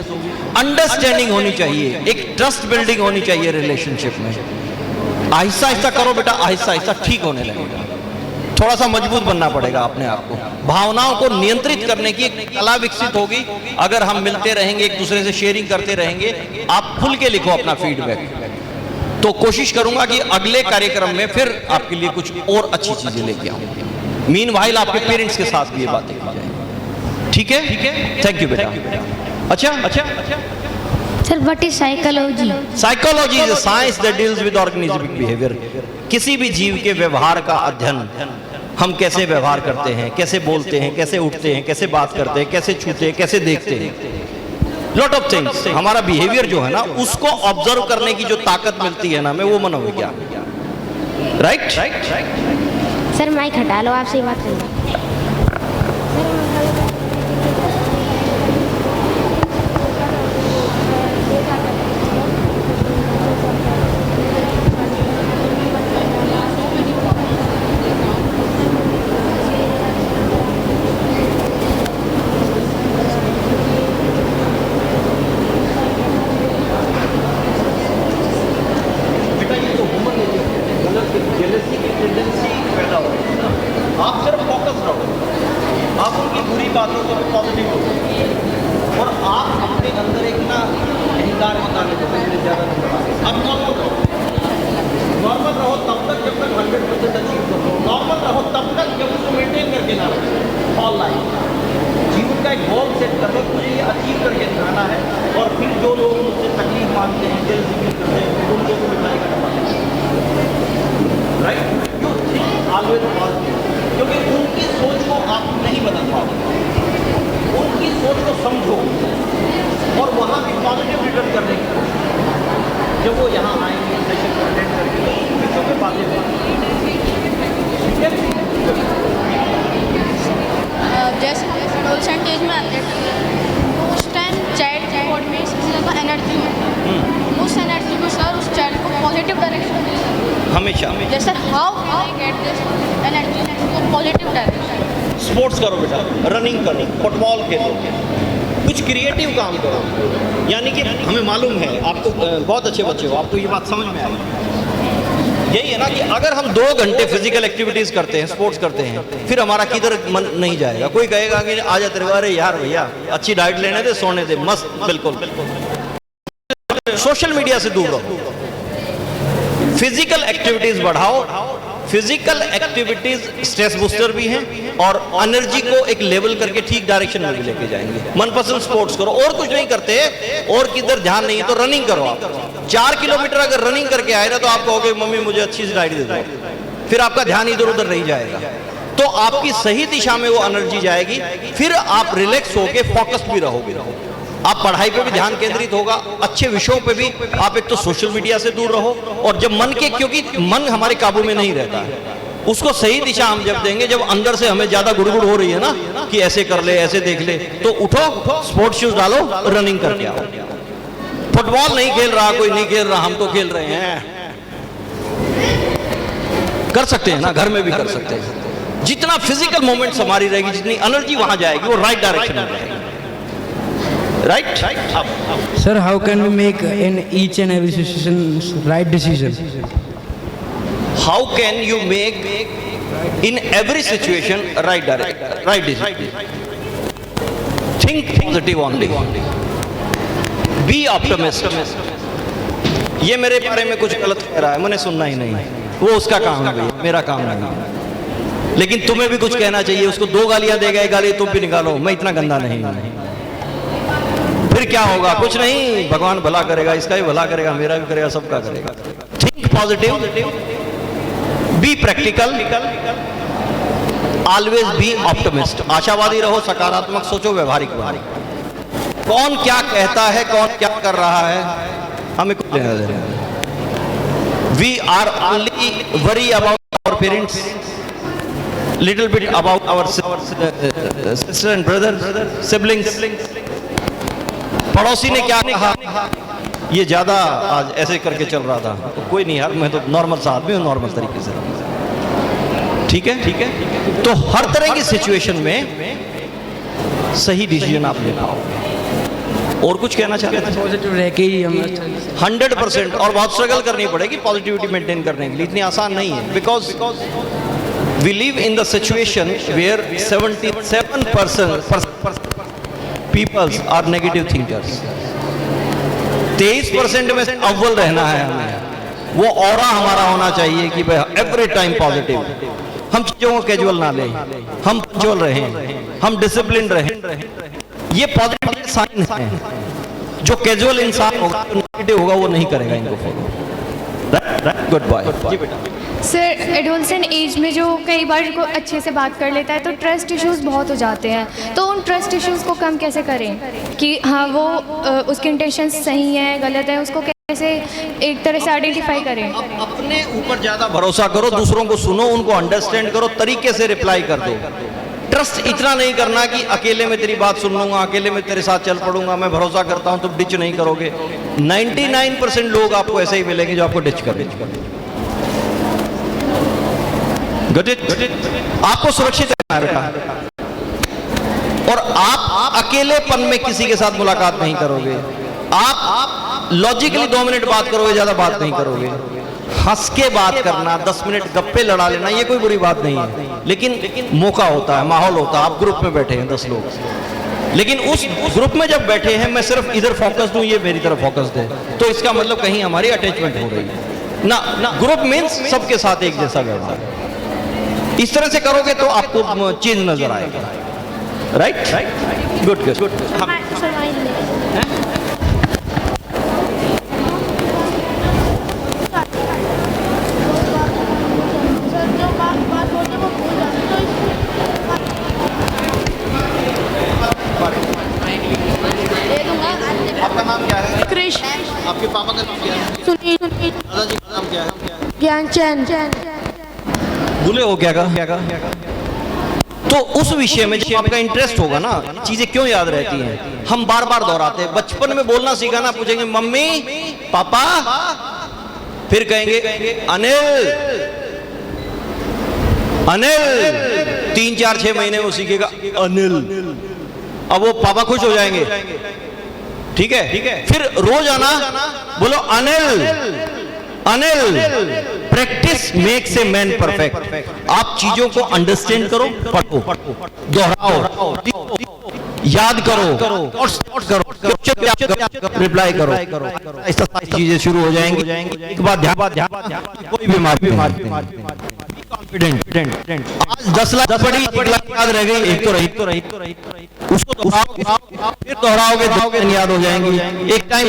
अंडरस्टैंडिंग होनी चाहिए, एक ट्रस्ट बिल्डिंग होनी चाहिए रिलेशनशिप में। आहिस्ता आहिस्ता करो बेटा, आहिस्ता आहिस्ता ठीक होने लगेगा। थोड़ा सा मजबूत बनना पड़ेगा अपने आप को। भावनाओं को नियंत्रित करने की एक कला विकसित होगी अगर हम मिलते रहेंगे, एक दूसरे से शेयरिंग करते रहेंगे। आप खुल के लिखो अपना फीडबैक, तो कोशिश करूंगा कि अगले कार्यक्रम में फिर आपके लिए कुछ और अच्छी चीजें लेके आऊं। मीनवाइल आपके पेरेंट्स के साथ भी ये बातें की जाएंगी। ठीक है? थैंक यू बेटा। अच्छा sir, what is psychology? Psychology is a science that deals with organismic behaviour. किसी भी जीव के व्यवहार का अध्ययन, हम कैसे व्यवहार करते हैं, कैसे बोलते हैं, कैसे उठते हैं, कैसे बात करते हैं, कैसे छूते हैं, कैसे देखते हैं, लॉट ऑफ थिंग्स। हमारा बिहेवियर जो है ना, उसको ऑब्जर्व करने की जो ताकत मिलती है ना, मैं वो मनोविज्ञान। राइट? सर माइक हटा लो, आपसे बात करूंगा। क्योंकि उनकी सोच को आप नहीं बदल पाओगे, उनकी सोच को समझो और वहाँ भी पॉजिटिव रिटर्न करने की कोशिश। जब वो यहाँ आएंगे सेशन को अटेंड करके, उन विषयों पे बातें होंगी। जैसे परसेंटेज में आते हैं उस टाइम चैट बोर्ड में सबसे ज़्यादा एनर्जी है, उस एनर्जी को सर उस चैट को पॉजिटिव डायरेक्शन में हमेशा जैसे how I get this energy को पॉजिटिव डायरेक्शन। स्पोर्ट्स करो बेटा, रनिंग करो, फुटबॉल खेलो, कुछ क्रिएटिव काम करो। यानी कि हमें मालूम है, आपको बहुत अच्छे बच्चे हो, आपको ये बात समझ में आई। यही है ना कि अगर हम 2 घंटे फिजिकल एक्टिविटीज करते हैं, स्पोर्ट्स करते हैं, फिर हमारा किधर मन नहीं जाएगा। कोई कहेगा कि आ जा तेरे, अरे यार भैया अच्छी डाइट लेने दे, सोने दे, मस्त। बिल्कुल सोशल मीडिया से दूर रहो, फिजिकल एक्टिविटीज बढ़ाओ। फिजिकल एक्टिविटीज स्ट्रेस बूस्टर भी हैं और एनर्जी को एक लेवल करके ठीक डायरेक्शन में भी लेके जाएंगे। मनपसंद स्पोर्ट्स करो, और कुछ नहीं करते और किधर ध्यान नहीं है तो रनिंग करो। आप 4 किलोमीटर अगर रनिंग करके आए ना, तो आप कहोगे मम्मी मुझे अच्छी सी डाइट दे दो, फिर आपका ध्यान इधर उधर नहीं जाएगा, तो आपकी सही दिशा में वो एनर्जी जाएगी। फिर आप रिलैक्स होके फोकस्ड भी रहोगे, आप पढ़ाई पे भी ध्यान केंद्रित होगा, अच्छे विषयों पे भी। आप एक तो सोशल मीडिया से दूर रहो, और जब मन के, क्योंकि मन हमारे काबू में नहीं रहता है, उसको सही दिशा हम जब देंगे, जब अंदर से हमें ज्यादा गुड़गुड़ हो रही है ना कि ऐसे कर ले, ऐसे देख ले, तो उठो, स्पोर्ट्स शूज डालो, रनिंग करके आओ। फुटबॉल नहीं खेल रहा कोई, नहीं खेल रहा, हम तो खेल रहे हैं, कर सकते हैं ना, घर में भी कर सकते हैं। जितना फिजिकल मूवमेंट्स हमारी रहेगी, जितनी एनर्जी वहां जाएगी, वो राइट डायरेक्शन में जाएगी। Right? Sir, how can we make in each and every situation right decision? How can you make in every situation right decision? Think positive only, be optimist. ये मेरे बारे में कुछ गलत कह रहा है, मैंने सुनना ही नहीं, वो उसका काम है भैया, मेरा काम नहीं। लेकिन तुम्हें भी कुछ कहना चाहिए, उसको 2 गालियां देगा, 1 गाली तुम भी निकालो, मैं इतना गंदा नहीं हूं। फिर क्या होगा? कुछ नहीं, भगवान भला करेगा, इसका भी भला करेगा, मेरा भी करेगा, सबका करेगा। Think positive, be practical, always be optimist. आशावादी रहो, सकारात्मक सोचो, व्यवहारिक बनो। कौन क्या कहता है, कौन क्या कर रहा है, हमें कुछ लेना देना। We are only worry about our parents, little bit about our sister and brother, siblings. पड़ोसी ने क्या कहा, ये ज्यादा आज ऐसे करके चल रहा था, तो कोई नहीं यार, मैं तो नॉर्मल सा आदमी हूँ, नॉर्मल तरीके से, ठीक है, ठीक है। तो हर तरह की सिचुएशन में सही डिसीजन आप ले पाओगे। और कुछ कहना चाहते हैं? पॉजिटिव रह के ही हम 100%, और बहुत स्ट्रगल करनी पड़ेगी पॉजिटिविटी मेंटेन करने के लिए, इतनी आसान नहीं है। Because we live in the situation where 77% peoples are negative thinkers. 23% में अव्वल रहना है हमें। वो ऑरा हमारा होना चाहिए कि भाई एवरी टाइम पॉजिटिव, हम चीजों को कैजुअल ना लें, हम पंक्चुअल रहें, हम डिसिप्लिन रहें। ये पॉजिटिव साइन है। जो कैजुअल इंसान होगा, जो नेगेटिव होगा, वो नहीं करेगा इनको फॉलो। गुड बाय जी बेटा। सर, एडोलसेंट एज में जो कई बार को अच्छे से बात कर लेता है तो ट्रस्ट इश्यूज बहुत हो जाते हैं, तो उन ट्रस्ट इश्यूज को कम कैसे करें कि हाँ वो उसके इंटेंशन सही है, गलत है, उसको कैसे एक तरह से आइडेंटिफाई करें? अपने ऊपर ज्यादा भरोसा करो, दूसरों को सुनो, उनको अंडरस्टैंड करो, तरीके से रिप्लाई कर दो। ट्रस्ट इतना नहीं करना कि अकेले में तेरी बात सुन लूंगा, अकेले में तेरे साथ चल पड़ूंगा, मैं भरोसा करता हूं, तुम डिच नहीं करोगे। 99% लोग आपको ऐसे ही मिलेंगे जो आपको डिच कर देंगे। आपको सुरक्षित रहना बेटा, और आप अकेलेपन में किसी के साथ मुलाकात नहीं करोगे। आप लॉजिकली 2 मिनट बात करोगे, ज्यादा बात नहीं करोगे। हंस के बात करना, 10 मिनट गप्पे लड़ा लेना, ये कोई बुरी बात नहीं है, लेकिन मौका होता है, माहौल होता है। आप ग्रुप में बैठे हैं 10 लोग, लेकिन उस ग्रुप में जब बैठे हैं, मैं सिर्फ इधर फोकस्ड हूं, ये मेरी तरफ फोकस्ड है, तो इसका मतलब कहीं हमारी अटैचमेंट हो रही है ना। ग्रुप मीन्स सबके साथ एक जैसा व्यवहार। इस तरह से करोगे तो आपको चेंज नजर आएगा। Right, good good. आपका नाम क्या है? कृष, आपके पापा का नाम क्या है? सुनील, दादाजी का नाम क्या है? ज्ञानचंद। भूले हो क्या का? तो उस विषय में जब आपका इंटरेस्ट होगा ना, चीजें क्यों याद रहती हैं, हम बार बार दोहराते हैं। बचपन में बोलना सीखा ना, पूछेंगे मम्मी पापा, फिर कहेंगे अनिल अनिल, 3 4 6 महीने वो सीखेगा अनिल। अब वो पापा खुश हो जाएंगे, ठीक है। फिर रोज आना, बोलो Anil Anil. Practice makes a man perfect. आप चीजों को अंडरस्टैंड करो, पढ़ो, दोहराओ, याद करो और रिप्लाई करो। ऐसा सारी चीजें शुरू हो जाएंगी। एक बात ध्यान, कोई बीमारी कॉन्फिडेंट। आज 10 लाख पड़ी, 1 लाख याद रह गई, एक तो रही। उसको दोहराओगे, फिर दोहराओगे, याद हो जाएंगी। एक टाइम